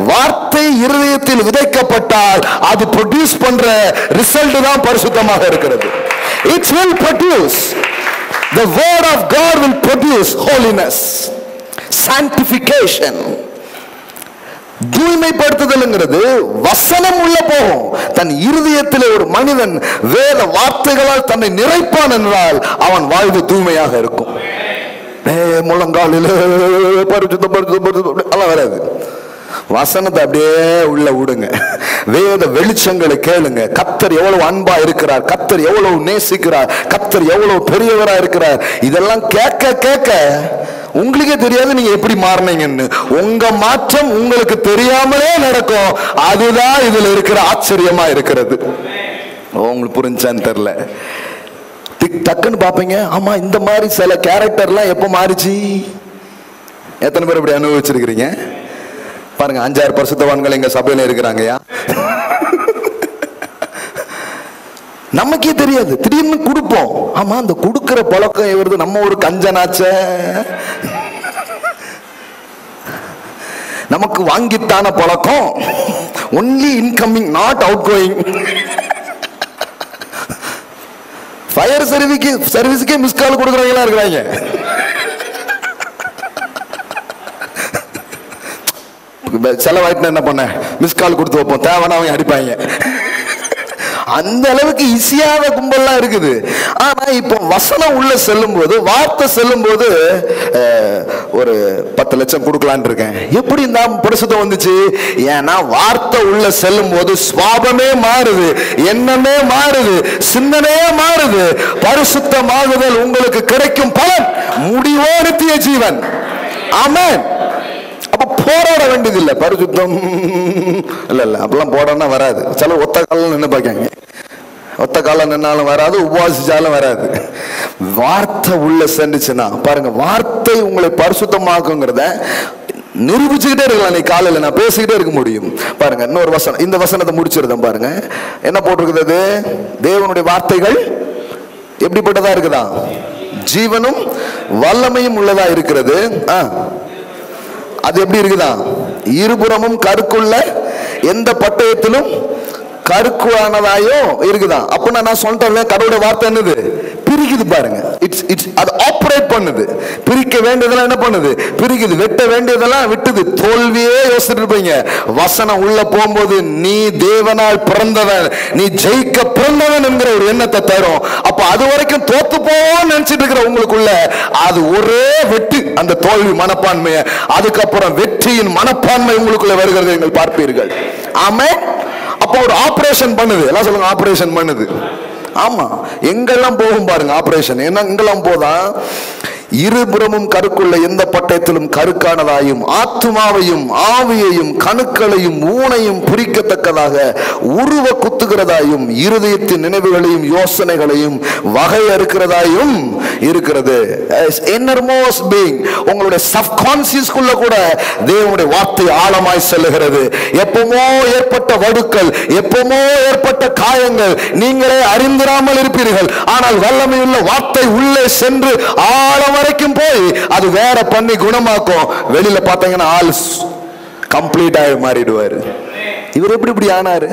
வார்த்தை இருதயத்தில் விதைக்கப்பட்டால் அது ப்ரொடியூஸ் பண்ற ரிசல்ட் தான் பரிசுத்தமாக இருக்கிறது. It will produce. The word of God will produce holiness, sanctification. தூய்மைப்படுத்துதல்ங்கிறது வசனம் உள்ள போகும். தன் இருதயத்தில் ஒரு மனிதன் வேத வார்த்தைகளால் தன்னை நிறைப்பான் என்றால் அவன் வாழ்வு தூய்மையாக இருக்கும். முழங்காலில் வராது. வசனத்தை அப்படியே உள்ள விடுங்க. வேத வெளிச்சங்களை கேளுங்க. கர்த்தர் எவ்வளவு அன்பா இருக்கிறார், கர்த்தர் எவ்வளவு நேசிக்கிறார், கர்த்தர் எவ்வளவு பெரியவரா இருக்கிறார். இதெல்லாம் கேட்க கேட்க உங்களுக்கே தெரியாது நீங்க எப்படி மாறினீங்கன்னு. உங்க மாற்றம் உங்களுக்கு தெரியாமலே நடக்கும். அதுதான் இதுல இருக்கிற ஆச்சரியமா இருக்கிறது. உங்களுக்கு புரிஞ்சான்னு தெரியல. டக்குன்னு பாப்பீங்க, ஆமா இந்த மாதிரி சில கேரக்டர்லாம் எப்ப மாறிச்சு? எத்தனை பேர் இப்படி அனுபவிச்சிருக்கிறீங்க பாருங்க. 5-6 பரிசுத்தவான்கள் எங்க சபையில இருக்கிறாங்கயா. நமக்கே தெரியாது, திடீர்னு கொடுப்போம். ஆமா அந்த கொடுக்கிற பழக்கம் வருது. நம்ம ஒரு கஞ்சனாச்ச, நமக்கு வாங்கித்தான பழக்கம். Only incoming, not out going. Fire சர்வீஸுக்கே மிஸ் கால் கொடுக்குறவங்களா இருக்கிறாங்க. செலவாயிட்டு என்ன பண்ண, மிஸ் கால் கொடுத்து வைப்போம், தேவைன்னா அவங்க அடிப்பாங்க. அந்த அளவுக்கு ஈஸியான கும்பல்லாம் இருக்குது. ஆனா இப்போ வசனம் உள்ள செல்லும் போது, வார்த்தை செல்லும் போது ஒரு 10 லட்சம் கொடுக்கலான் இருக்கேன். எப்படி இந்த பரிசுத்தம் வந்துச்சு? ஏன்னா வார்த்தை உள்ள செல்லும் போது சுவாபமே மாறுது, எண்ணமே மாறுது, சிந்தனையே மாறுது. பரிசுத்தமாகுதல் உங்களுக்கு கிடைக்கும் பலன் முடிவோ நித்திய ஜீவன். ஆமென். அப்ப போராட வேண்டியது இல்லை. பரிசுத்தம் இல்ல அப்பெல்லாம் போடனா வராது. சில ஒத்த காலம் நின்று பார்க்காங்க, ஒத்த காலம் நின்னாலும் வராது, உபவாசிச்சாலும் வராது. வார்த்தை உள்ள சென்றுச்சுன்னா பாருங்க, வார்த்தை உங்களை பரிசுத்தமாக்குங்கிறத நிரூபிச்சுக்கிட்டே இருக்கலாம். நீ காலையில நான் பேசிக்கிட்டே இருக்க முடியும். பாருங்க இன்னொரு வசனம், இந்த வசனத்தை முடிச்சிருந்தேன் பாருங்க. என்ன போட்டிருக்குது? தேவனுடைய வார்த்தைகள் எப்படிப்பட்டதா இருக்குதா? ஜீவனும் வல்லமையும் உள்ளதா இருக்கிறது. அது எப்படி இருக்குதா? இருபுறமும் கருக்குள்ள எந்த பட்டயத்திலும் கருக்குவானதாயோ இருக்குதான். அப்ப நான் சொல்றேன், கடவுளுடைய வார்த்தை என்னது? பிரிக்குது பாருங்க. அது ஆபரேட் பண்ணுது. பிரிக்க வேண்டியதெல்லாம் என்ன பண்ணுது? பிரிக்குது. வெட்ட வேண்டியதெல்லாம் விட்டுது. தோல்வியே யோசிச்சுட்டு இருப்பீங்க. வசனம் உள்ள போகும்போது நீ தேவனால் பிறந்தவன், நீ ஜெயிக்க பிறந்தவன் என்கிற ஒரு எண்ணத்தை தரும். அப்ப அது வரைக்கும் தோத்து போவோம்னு நினைச்சிட்டு இருக்கிற உங்களுக்குள்ள அது ஒரே வெட்டு, அந்த தோல்வி மனப்பான்மையை. அதுக்கப்புறம் வெற்றியின் மனப்பான்மை உங்களுக்குள்ள வருகிறது நீங்கள் பார்ப்பீர்கள். ஆமென். அப்போ ஒரு ஆபரேஷன் பண்ணுது. எல்லாம் சொல்லுங்க, ஆபரேஷன் பண்ணுது. ஆமா, எங்கெல்லாம் போகும் பாருங்க ஆபரேஷன். என்ன எங்கெல்லாம் போதா? இருபுறமும் கருக்குள்ள எந்த பட்டயத்திலும் கருக்கானதாயும் ஆத்துமாவையும் ஆவியையும் கணுக்களையும் ஊனையும் பிரிக்கத்தக்கதாக உருவ குத்துகிறதாயும் இருதயத்தின் நினைவுகளையும் யோசனைகளையும் வகையறுக்கிறதாயும் இருக்கிறது. இன்னர்மோஸ்ட் பீயிங், உங்களுடைய சப்கான்சியஸ்குள்ள கூட தேவனுடைய வார்த்தை ஆழமாய் செல்லுகிறது. எப்பமோ ஏற்பட்ட வடுக்கள், எப்பமோ ஏற்பட்ட காயங்கள் நீங்களே அறிந்திராமல் இருப்பீர்கள். ஆனால் வல்லமையுள்ள வார்த்தை உள்ளே சென்று ஆழம் வரைக்கும் போய் அது வேற பண்ணி குணமாக்கும். வெளியில பார்த்தீங்கன்னா ஆள் கம்ப்ளீட்டா மாறிடுவாரு. இவர் எப்படி இப்படி ஆனாரு?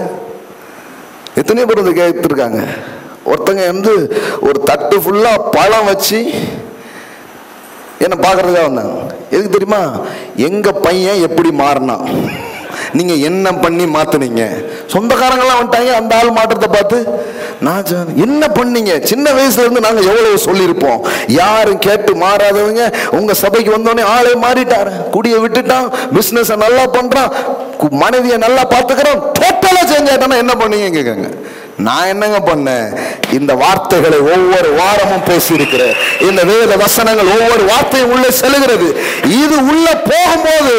எத்தனை பேர் வந்து கேட்டிருக்காங்க. ஒருத்தங்க வந்து ஒரு தட்டு ஃபுல்லா பழம் வச்சு என்ன பாக்குறதுக்காக வந்தாங்க. எதுக்கு தெரியுமா? எங்க பையன் எப்படி மாறினா, நீங்க என்ன பண்ணி மாத்துனீங்க? சொந்தக்காரங்கெல்லாம் வந்துட்டாங்க. அந்த ஆள் மாற்றத்தை பார்த்து நான் என்ன பண்ணீங்க? சின்ன வயசுல இருந்து நாங்க எவ்வளவு சொல்லியிருப்போம். யாரும் கேட்டு மாறாதவங்க உங்க சபைக்கு வந்தோடனே ஆளே மாறிட்டாரு. குடியை விட்டுட்டான், பிசினஸ் நல்லா பண்றான், மனைவியை நல்லா பார்த்துக்கிறான், டோட்டலா சேஞ்ச் ஆயிட்டானா என்ன பண்ணீங்க கேட்காங்க. நான் என்னங்க பண்ணேன்? இந்த வார்த்தைகளை ஒவ்வொரு வாரமும் பேசி இருக்கிறேன். இந்த வேத வசனங்கள் ஒவ்வொரு வார்த்தையும் உள்ள செல்கிறது. இது உள்ள போகும்போது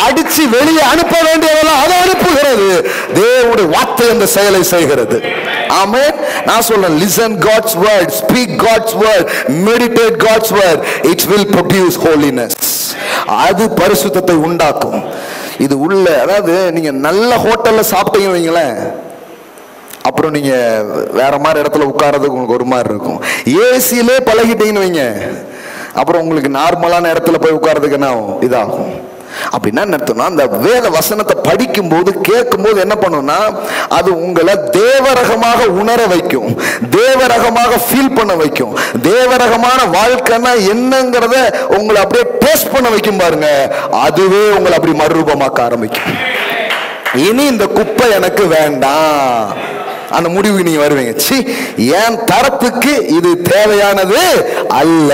அடிச்சு வெளியே அனுப்ப வேண்டியதெல்லாம் அதை அனுப்புகிறது. தேவனுடைய வார்த்தை அந்த செயலை செய்கிறது. ஆமென். நான் சொல்றேன், listen God's word, speak God's word, meditate God's word, it will produce holiness. அது பரிசுத்தத்தை உண்டாக்கும். இது உள்ள, அதாவது நீங்க நல்ல ஹோட்டல்ல சாப்பிட்டீங்க வைங்களேன், அப்புறம் நீங்க வேற மாதிரி இடத்துல உட்கார்றதுக்கு உங்களுக்கு ஒரு மாதிரி இருக்கும். ஏசியிலே பழகிட்டீங்கன்னு வைங்க, அப்புறம் உங்களுக்கு நார்மலான இடத்துல போய் உட்கார்றதுக்கு என்ன ஆகும்? இதாகும். அப்படின்னா என்ன அர்த்தம்னா, அந்த வேத வசனத்தை படிக்கும் போது கேட்கும் போது என்ன பண்ணும்னா, அது உங்களை தேவரகமாக உணர வைக்கும், தேவரகமாக ஃபீல் பண்ண வைக்கும். தேவரகமான வாழ்க்கைன்னா என்னங்கிறத உங்களை அப்படியே டேஸ்ட் பண்ண வைக்கும் பாருங்க. அதுவே உங்களை அப்படி மறுரூபமாக்க ஆரம்பிக்கும். இனி இந்த குப்பை எனக்கு வேண்டாம், அந்த முடிவு நீங்க வருவீங்க. சி, என் தரத்துக்கு இது தேவையானது அல்ல.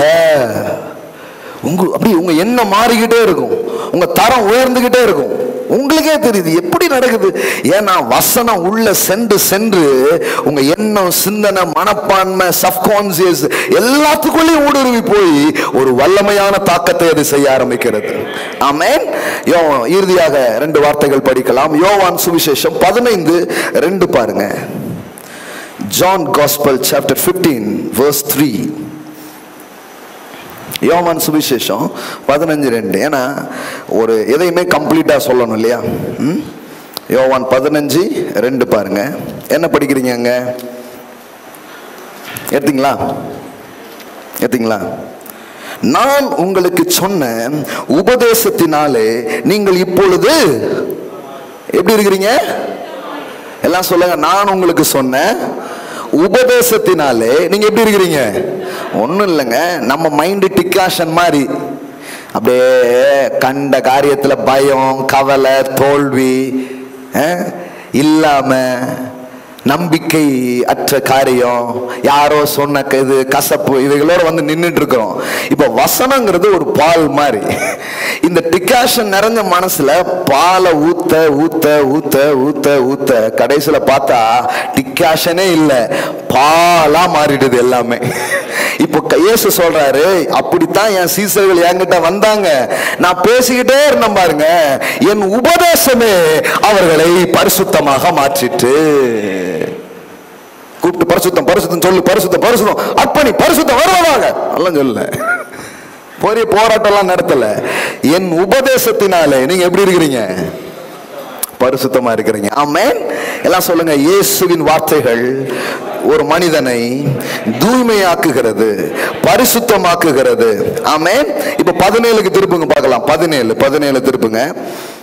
உங்க எண்ணம் மாறிக்கிட்டே இருக்கும், உங்க தரம் உயர்ந்துகிட்டே இருக்கும். உங்களுக்கே தெரியுது எப்படி நடக்குது. ஏன்னா வசனம் உள்ள சென்று சென்று உங்க எண்ணம், சிந்தனை, மனப்பான்மை, சப்கான்சியஸ் எல்லாத்துக்குள்ளேயும் ஊடுருவி போய் ஒரு வல்லமையான தாக்கத்தை அது செய்ய ஆரம்பிக்கிறது. ஆமென். இறுதியாக 2 வார்த்தைகள் படிக்கலாம். யோவான் சுவிசேஷம் 15:2 பாருங்க. John Gospel chapter 15 verse 3. யோவான் சுவிசேஷம் 15:2. ஏன்னா ஒரு எதையுமே கம்ப்ளீட்டா சொல்லணும் இல்லையா? யோவான் 15:2 பாருங்க. என்ன படிக்கிறீங்க அங்க? எடுத்தீங்களா? நான் உங்களுக்கு சொன்ன உபதேசத்தினாலே நீங்கள் இப்பொழுது எப்படி இருக்கிறீங்க? எல்லாம் சொல்லுங்க. நான் உங்களுக்கு சொன்ன உபதேசத்தினாலே நீங்க எப்படி இருக்கிறீங்க? ஒன்றும் இல்லைங்க, நம்ம மைண்டு டிக்காஷன் மாதிரி அப்படியே கண்ட காரியத்தில் பயம், கவலை, தோல்வி இல்லாம, நம்பிக்கை அற்ற காரியம், யாரோ சொன்ன இது கசப்பு, இவைகளோட வந்து நின்றுட்டு இருக்கிறோம். இப்ப வசனங்கிறது ஒரு பால் மாதிரி. இந்த டிகாஷன் நிறைஞ்ச மனசுல பாலை ஊத்த ஊத்த ஊத்த ஊத்த ஊத்த கடைசியில பார்த்தா டிகாஷனே இல்லை, பாலா மாறிடுது எல்லாமே. இப்போ இயேசு சொல்றாரு, அப்படித்தான் என் சீசர்கள் என்கிட்ட வந்தாங்க, நான் பேசிக்கிட்டே இருந்தேன் பாருங்க, என் உபதேசமே அவர்களை பரிசுத்தமாக மாற்றிட்டு. கூப்பிட்டு பரிசுத்தம் பரிசுத்தம் சொல்லு, பரிசுத்தம் பரிசுத்தம் அர்ப்பணி, பரிசுத்தம் வருவதாக எல்லாம் சொல்லல, பெரிய போராட்டம் நடத்தல. என் உபதேசத்தினாலே நீங்க எப்படி இருக்கிறீங்க? பரிசுத்தமா இருக்கிறீங்க. ஆமென். எல்லாம் சொல்லுங்க. இயேசுவின் வார்த்தைகள் ஒரு மனிதனை தூய்மையாக்குகிறது, பரிசுத்தமாக்குகிறது. ஆமென். இப்ப 17க்கு திருப்புங்க பார்க்கலாம். 17 திருப்புங்க.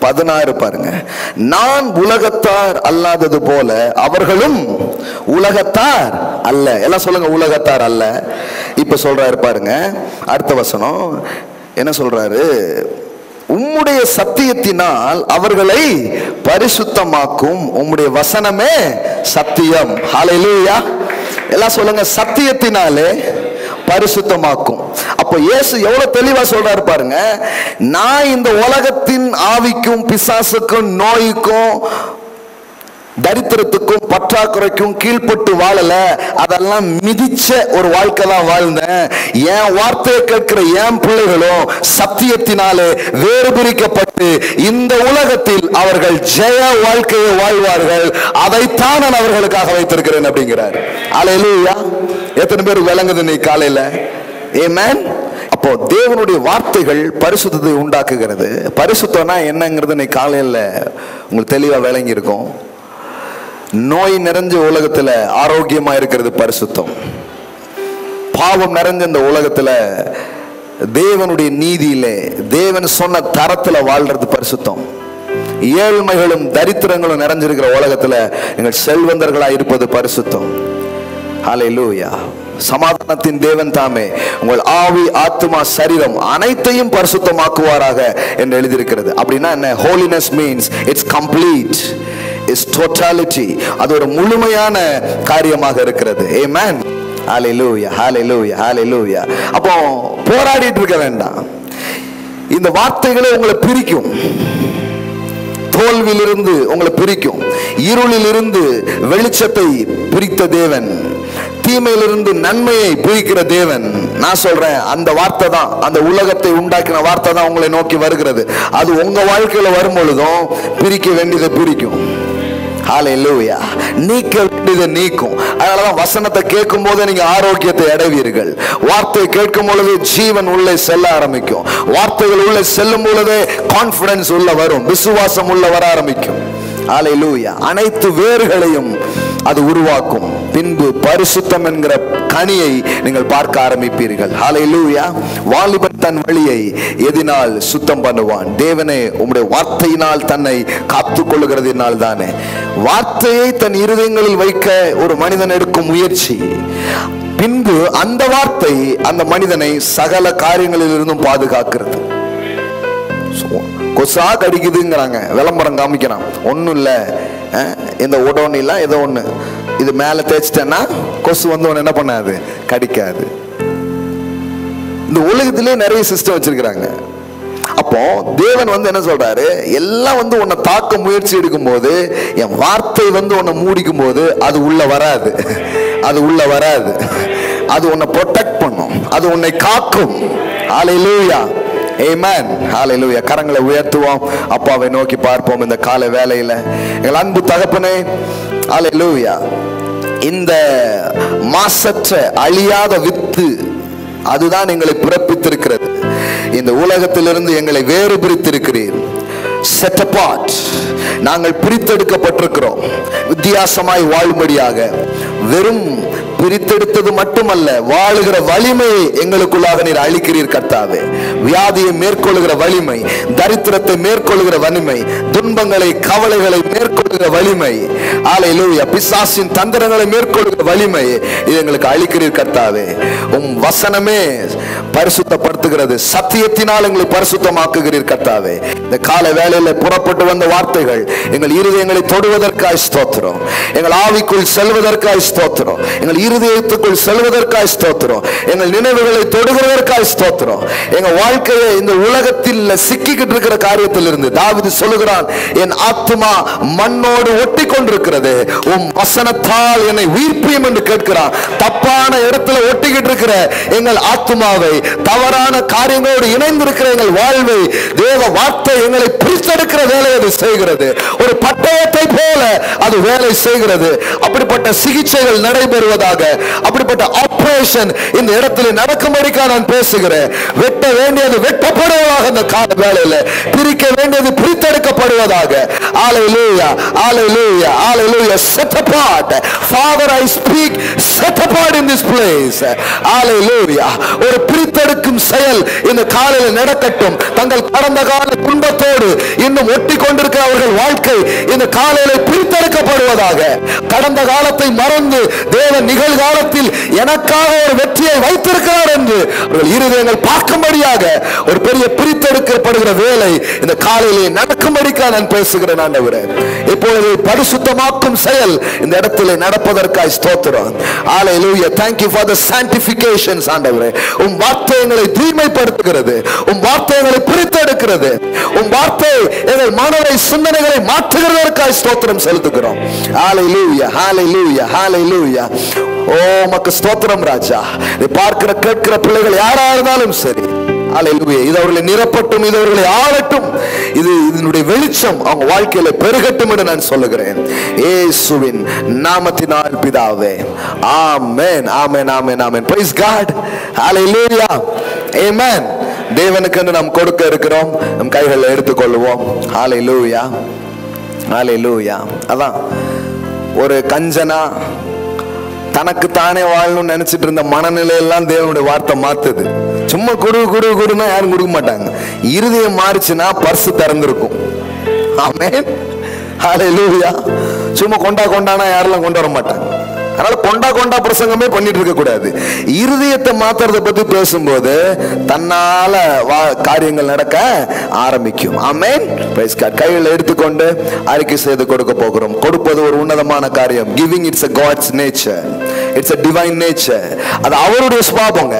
16 பாருங்க. நான் உலகத்தார் அல்லாதது போல அவர்களும் உலகத்தார் அல்ல. எல்லாம் சொல்லுங்க. உலகத்தார் அல்ல. இப்ப சொல்றாரு பாருங்க, அடுத்த வசனம் என்ன சொல்றாரு? உம்முடைய சத்தியத்தினால் அவர்களை பரிசுத்தமாக்கும், உம்முடைய வசனமே சத்தியம். ஹல்லேலூயா. எல்லாம் சொல்லுங்க. சத்தியத்தினாலே பரிசுத்தமாக்கும். அப்போ இயேசு எவ்வளவு தெளிவா சொல்றாரு பாருங்க. நான் இந்த உலகத்தின் ஆவிக்கும் பிசாசுக்கும் நோய்க்கும் தரித்திரத்துக்கும் பற்றாக்குறைக்கும் கீழ்பட்டு வாழல, அதெல்லாம் மிதிச்ச ஒரு வாழ்க்கை தான் வாழ்ந்தேன். என் வார்த்தையை கேட்கிற என் பிள்ளைகளும் சத்தியத்தினாலே வேறு பிரிக்கப்பட்டு இந்த உலகத்தில் அவர்கள் ஜெய வாழ்க்கையை வாழ்வார்கள். அதைத்தான் நான் அவர்களுக்காக வைத்திருக்கிறேன் அப்படிங்கிறார். அல்லேலூயா. எத்தனை பேர் விளங்குது நீ காலையில? ஆமென். அப்போ தேவனுடைய வார்த்தைகள் பரிசுத்தத்தை உண்டாக்குகிறது. பரிசுத்தம்னா என்னங்கிறது நீ காலையில உங்களுக்கு தெளிவா விளங்கி இருக்கும். நோய் நிறைஞ்ச உலகத்துல ஆரோக்கியமா இருக்கிறது பரிசுத்தம். பாவம் நிறைஞ்ச இந்த உலகத்துல தேவனுடைய நீதியிலே தேவன் சொன்ன தரத்துல வாழ்றது பரிசுத்தம். ஏழ்மைகளும் தரித்திரங்களும் நிறைஞ்சிருக்கிற உலகத்துல எங்கள் செல்வந்தர்களா இருப்பது பரிசுத்தம். ஹல்லேலூயா. சமாதானத்தின் தேவன் தாமே உங்கள் ஆவி, ஆத்மா, சரீரம் அனைத்தையும் பரிசுத்தமாக்குவாராக என்று எழுதியிருக்கிறது. அப்படின்னா என்ன? Holiness means it's complete, it's totality. அது ஒரு முழுமையான காரியமாக இருக்கிறது. ஆமென். ஹல்லேலூயா, ஹல்லேலூயா, ஹல்லேலூயா. அப்போ போராடிட்டு இருக்க வேண்டாம். இந்த வார்த்தைகளே உங்களை பிரிக்கும். தோல்வியிலிருந்து உங்களை பிரிக்கும். இருளிலிருந்து வெளிச்சத்தை பிரித்த தேவன், தீமையிலிருந்து நன்மையை பிரிக்கிற தேவன். நான் சொல்றேன், அந்த வார்த்தை தான், அந்த உலகத்தை உண்டாக்கின வார்த்தை தான் உங்களை நோக்கி வருகிறது. அது உங்க வாழ்க்கையில வரும் பொழுதும் பிரிக்க வேண்டியதை பிரிக்கும். ஹல்லேலூயா. நீக்க வேண்டியதை நீக்கும். அதனாலதான் வசனத்தை கேட்கும் போது நீங்க ஆரோக்கியத்தை அடைவீர்கள். வார்த்தை கேட்கும் பொழுது ஜீவன் உள்ளே செல்ல ஆரம்பிக்கும். வார்த்தைகள் உள்ளே செல்லும் பொழுது கான்பிடன்ஸ் உள்ள வரும், விசுவாசம் உள்ள வர ஆரம்பிக்கும். ஹல்லேலூயா. அனைத்து வேர்களையும் அது உருவாக்கும். பின்பு பரிசுத்தம் என்கிற கனியை நீங்கள் பார்க்க ஆரம்பிப்பீர்கள். ஹல்லேலூயா. வாலிபன் தன் வழியை எதினால் சுத்தம் பண்ணுவான்? தேவனே உம்முடைய வார்த்தையினால் தன்னை காத்துக் கொள்ளுகிறதினால் தானே. வார்த்தையை தன் இருதயங்களில் வைக்க ஒரு மனிதன் எடுக்கும் முயற்சி, பின்பு அந்த வார்த்தை அந்த மனிதனை சகல காரியங்களில் இருந்தும் பாதுகாக்கிறது. கொசா கடிக்குதுங்கிறாங்க, விளம்பரம் காமிக்கிறான். ஒன்னும் இல்ல, இந்த உடனே இல்ல, ஏதோ ஒண்ணு இது மேல தேய்ச்சிட்டேன்னா கொசு வந்து ஒன்னு என்ன பண்ணாது, கடிக்காது. இந்த உலகத்திலே நிறைய சிஸ்டம் வச்சிருக்கிறாங்க. அப்போ தேவன் வந்து என்ன சொல்றாரு, எல்லாம் வந்து உன்னை தாக்க முயற்சி எடுக்கும் போது, என் வார்த்தை வந்து உன்னை மூடிக்கும் போது அது உள்ள வராது, அது உள்ள வராது. அது உன்னை ப்ரொடெக்ட் பண்ணும், அது உன்னை காக்கும். ஹல்லேலூயா, ஆமென், ஹல்லேலூயா. கரங்களை உயர்த்துவோம், அப்பாவை நோக்கி பார்ப்போம் இந்த காலை வேளையில. எங்கள் அன்பு தகப்பனே, ஹல்லேலூயா. இந்த மாசற்ற அழியாத வித்து அதுதான் எங்களை பிறப்பித்திருக்கிறது. இந்த உலகத்திலிருந்து எங்களை வேறு பிரித்திருக்கிறீர். set apart. நாங்கள் பிரித்தெடுக்கப்பட்டிருக்கிறோம் வித்தியாசமாய் வாழும்படியாக. வெறும் பிரித்தெடுத்தது மட்டுமல்ல, வாழுகிற வலிமையை எங்களுக்குள்ளாக நீர் அளிக்கிறீர் கர்த்தாவே. வியாதியை மேற்கொள்ளுகிற வலிமை, தரித்திரத்தை மேற்கொள்ளுகிற வலிமை, துன்பங்களை கவலைகளை மேற்கொள்ளுகிற வலிமை, ஹல்லேலூயா, பிசாசின் தந்திரங்களை மேற்கொள்ளுகிற வலிமை இது எங்களுக்கு அளிக்கிறீர் கர்த்தாவே. உம் வசனமே பரிசுத்தப்படுத்துகிறது, சத்தியத்தினால் எங்களை பரிசுத்தமாக்குகிறீர் கர்த்தாவே. இந்த கால வேளையில புறப்பட்டு வந்த வார்த்தைகள் எங்கள் இருதயங்களை தொடுவதற்காய் ஸ்தோத்திரம், எங்கள் ஆவிக்குள் செல்வதற்காய் ஸ்தோத்திரம், எங்கள் இருதயத்துக்குள் செல்வதற்காய் ஸ்தோத்திரம், எங்கள் நினைவுகளை தொடுகிறதற்காய் ஸ்தோத்திரம். எங்க வாழ்க்கையை இந்த உலகத்தில் சிக்கிக்கிட்டு இருக்கிற காரியத்தில் இருந்து தாவீது சொல்லுகிறான், என் ஆத்துமா மண்ணோடு ஒட்டி கொண்டிருக்கிறது, உம் வசனத்தால் என்னை உயிர்ப்பியும் என்று கேட்கிறான். தப்பான இடத்துல ஒட்டிக்கிட்டு இருக்கிற எங்கள் ஆத்துமாவை, தவறான காரியங்களோடு இணைந்திருக்கிற எங்கள் வாழ்வை தேவ வார்த்தை எங்களை பிரித்தெடுக்கிற வேலையை அது செய்கிறது. ஒரு பட்டயத்தை போல அது வேலை செய்கிறது. அப்படிப்பட்ட சிகிச்சைகள் நடைபெறுவதாக, அப்படிப்பட்ட ஆபரேஷன் இந்த இடத்துல நடக்கும்படிக்காக நான் பேசுகிறேன். வெட்ட வேண்டியது வெட்டப்படுவதாக, இந்த கால வேளையில பிரிக்க வேண்டியது பிரித்தெடுக்கப்படுவதாக. ஹல்லேலூயா, ஹல்லேலூயா, ஹல்லேலூயா. Set apart, Father, I speak, set apart in this place. ஹல்லேலூயா. ஒரு பிரித்தெடுக்கும் செயல் இந்த காலையில் நடக்கட்டும். தங்கள் கடந்த கால துன்பத்தோடு இன்னும் ஒட்டி கொண்டிருக்கிற அவர்கள் வாழ்க்கை இந்த காலையில் பிரித்தெடுக்கப்படுவதாக. கடந்த காலத்தை மறந்து தேவன் நிகழ்காலத்தில் எனக்காக ஒரு வெற்றியை வைத்திருக்கிறார் என்று அவர்கள் இருதயங்கள் பார்க்கும்படியாக ஒரு பெரிய பிரித்தெடுக்கப்படுகிற வேலை இந்த காலையிலே நடக்கும்படிக்காக நான் பேசுகிறேன் ஆண்டவரே. இப்பொழுது பரிசுத்தமாக்கும் செயல் இந்த இடத்திலே நடப்பதற்காய் ஸ்தோத்திரம். ஹல்லேலூயா. Thank you for the sanctifications ஆண்டவரே. உம் வார்த்தை எங்களை தூய்மைப்படுத்துகிறது, உம் வார்த்தை எங்களை பிரித்தெடுக்கிறது, உம் வார்த்தை எங்கள் மனதை சிந்தனைகளை மாற்றுகிறதற்காய் ஸ்தோத்திரம் செலுத்துகிறோம். ஹல்லேலூயா, ஹல்லேலூயா, ஹல்லேலூயா. ஓ மக்கு ஸ்தோத்திரம் ராஜா. நீ பார்க்கிற கேட்கிற பிள்ளைகள் யாரா இருந்தாலும் சரி, ஹல்லேலூயா, இது அவர்களை நிரப்பட்டும், இது அவர்களை ஆளட்டும், இது இதனுடைய வெளிச்சம் அவங்க வாழ்க்கையில பெருகட்டும் என்று நான் சொல்லுகிறேன் இயேசுவின் நாமத்தினால் பிதாவே. ஆமென், ஆமென், ஆமென், ஆமென். Praise God. ஹல்லேலூயா, ஆமென். தேவனுக்கு என்று நாம் கொடுக்க இருக்கிறோம், நம் கைகளை எடுத்துக்கொள்வோம். ஹல்லேலூயா, ஹல்லேலூயா. அதான் ஒரு கஞ்சனா தனக்கு தானே வாழணும்னு நினைச்சிட்டு இருந்த மனநிலையெல்லாம் தேவனுடைய வார்த்தை மாத்துது. சும்மா குடுன்னா யாரும் கொடுக்க மாட்டாங்க. இருதயம் மாறிச்சுன்னா பர்ஸ் திறந்திருக்கும். ஆமென், ஹல்லேலூயா. சும்மா கொண்டானா யாரெல்லாம் கொண்டு வர மாட்டாங்க. அதனால கொண்டா பிரசங்கமே பண்ணிட்டு இருக்க கூடாது. இருதயத்தை மாத்துறத பத்தி பேசும்போது தன்னால காரியங்கள் நடக்க ஆரம்பிக்கும். ஆமென். Praise God. கையில் எடுத்துக்கொண்டு அறிக்கை செய்து கொடுக்க போகிறோம். கொடுப்பது ஒரு உன்னதமான காரியம். Giving it's a God's nature, it's a divine nature. அது அவருடைய சுபாவங்க.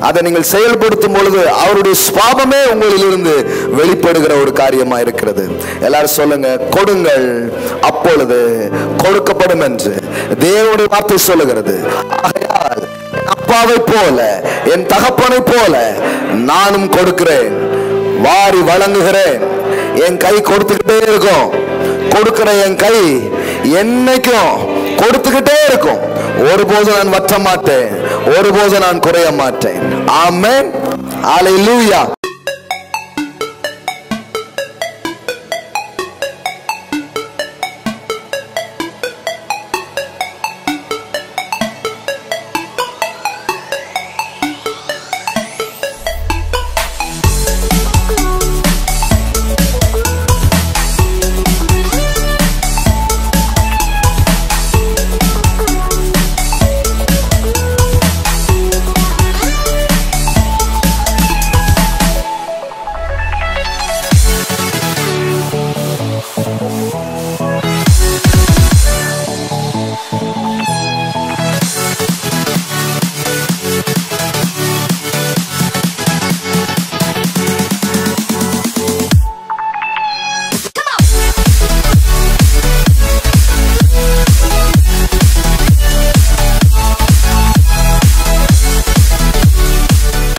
அதை நீங்கள் செயல்படுத்தும் பொழுது அவருடைய சுபாவமே உங்களிலிருந்து வெளிப்படுகிற ஒரு காரியமா இருக்கிறது. எல்லாரும் சொல்லுங்க, கொடுங்கள் அப்பொழுது கொடுக்கப்படும் என்று தேவனுடைய வார்த்தை சொல்லுகிறது. ஆகையால் அப்பாவை போல என் தகப்பனை போல நானும் கொடுக்கிறேன், வாரி வழங்குகிறேன். என் கை கொடுத்துக்கிட்டே இருக்கும். கொடுக்கிற என் கை என்னைக்கும் கொடுத்துக்கிட்டே இருக்கும். ஒருபோது நான் வற்ற மாட்டேன், ஒருபோது நான் குறைய மாட்டேன். ஆமென், ஹல்லேலூயா.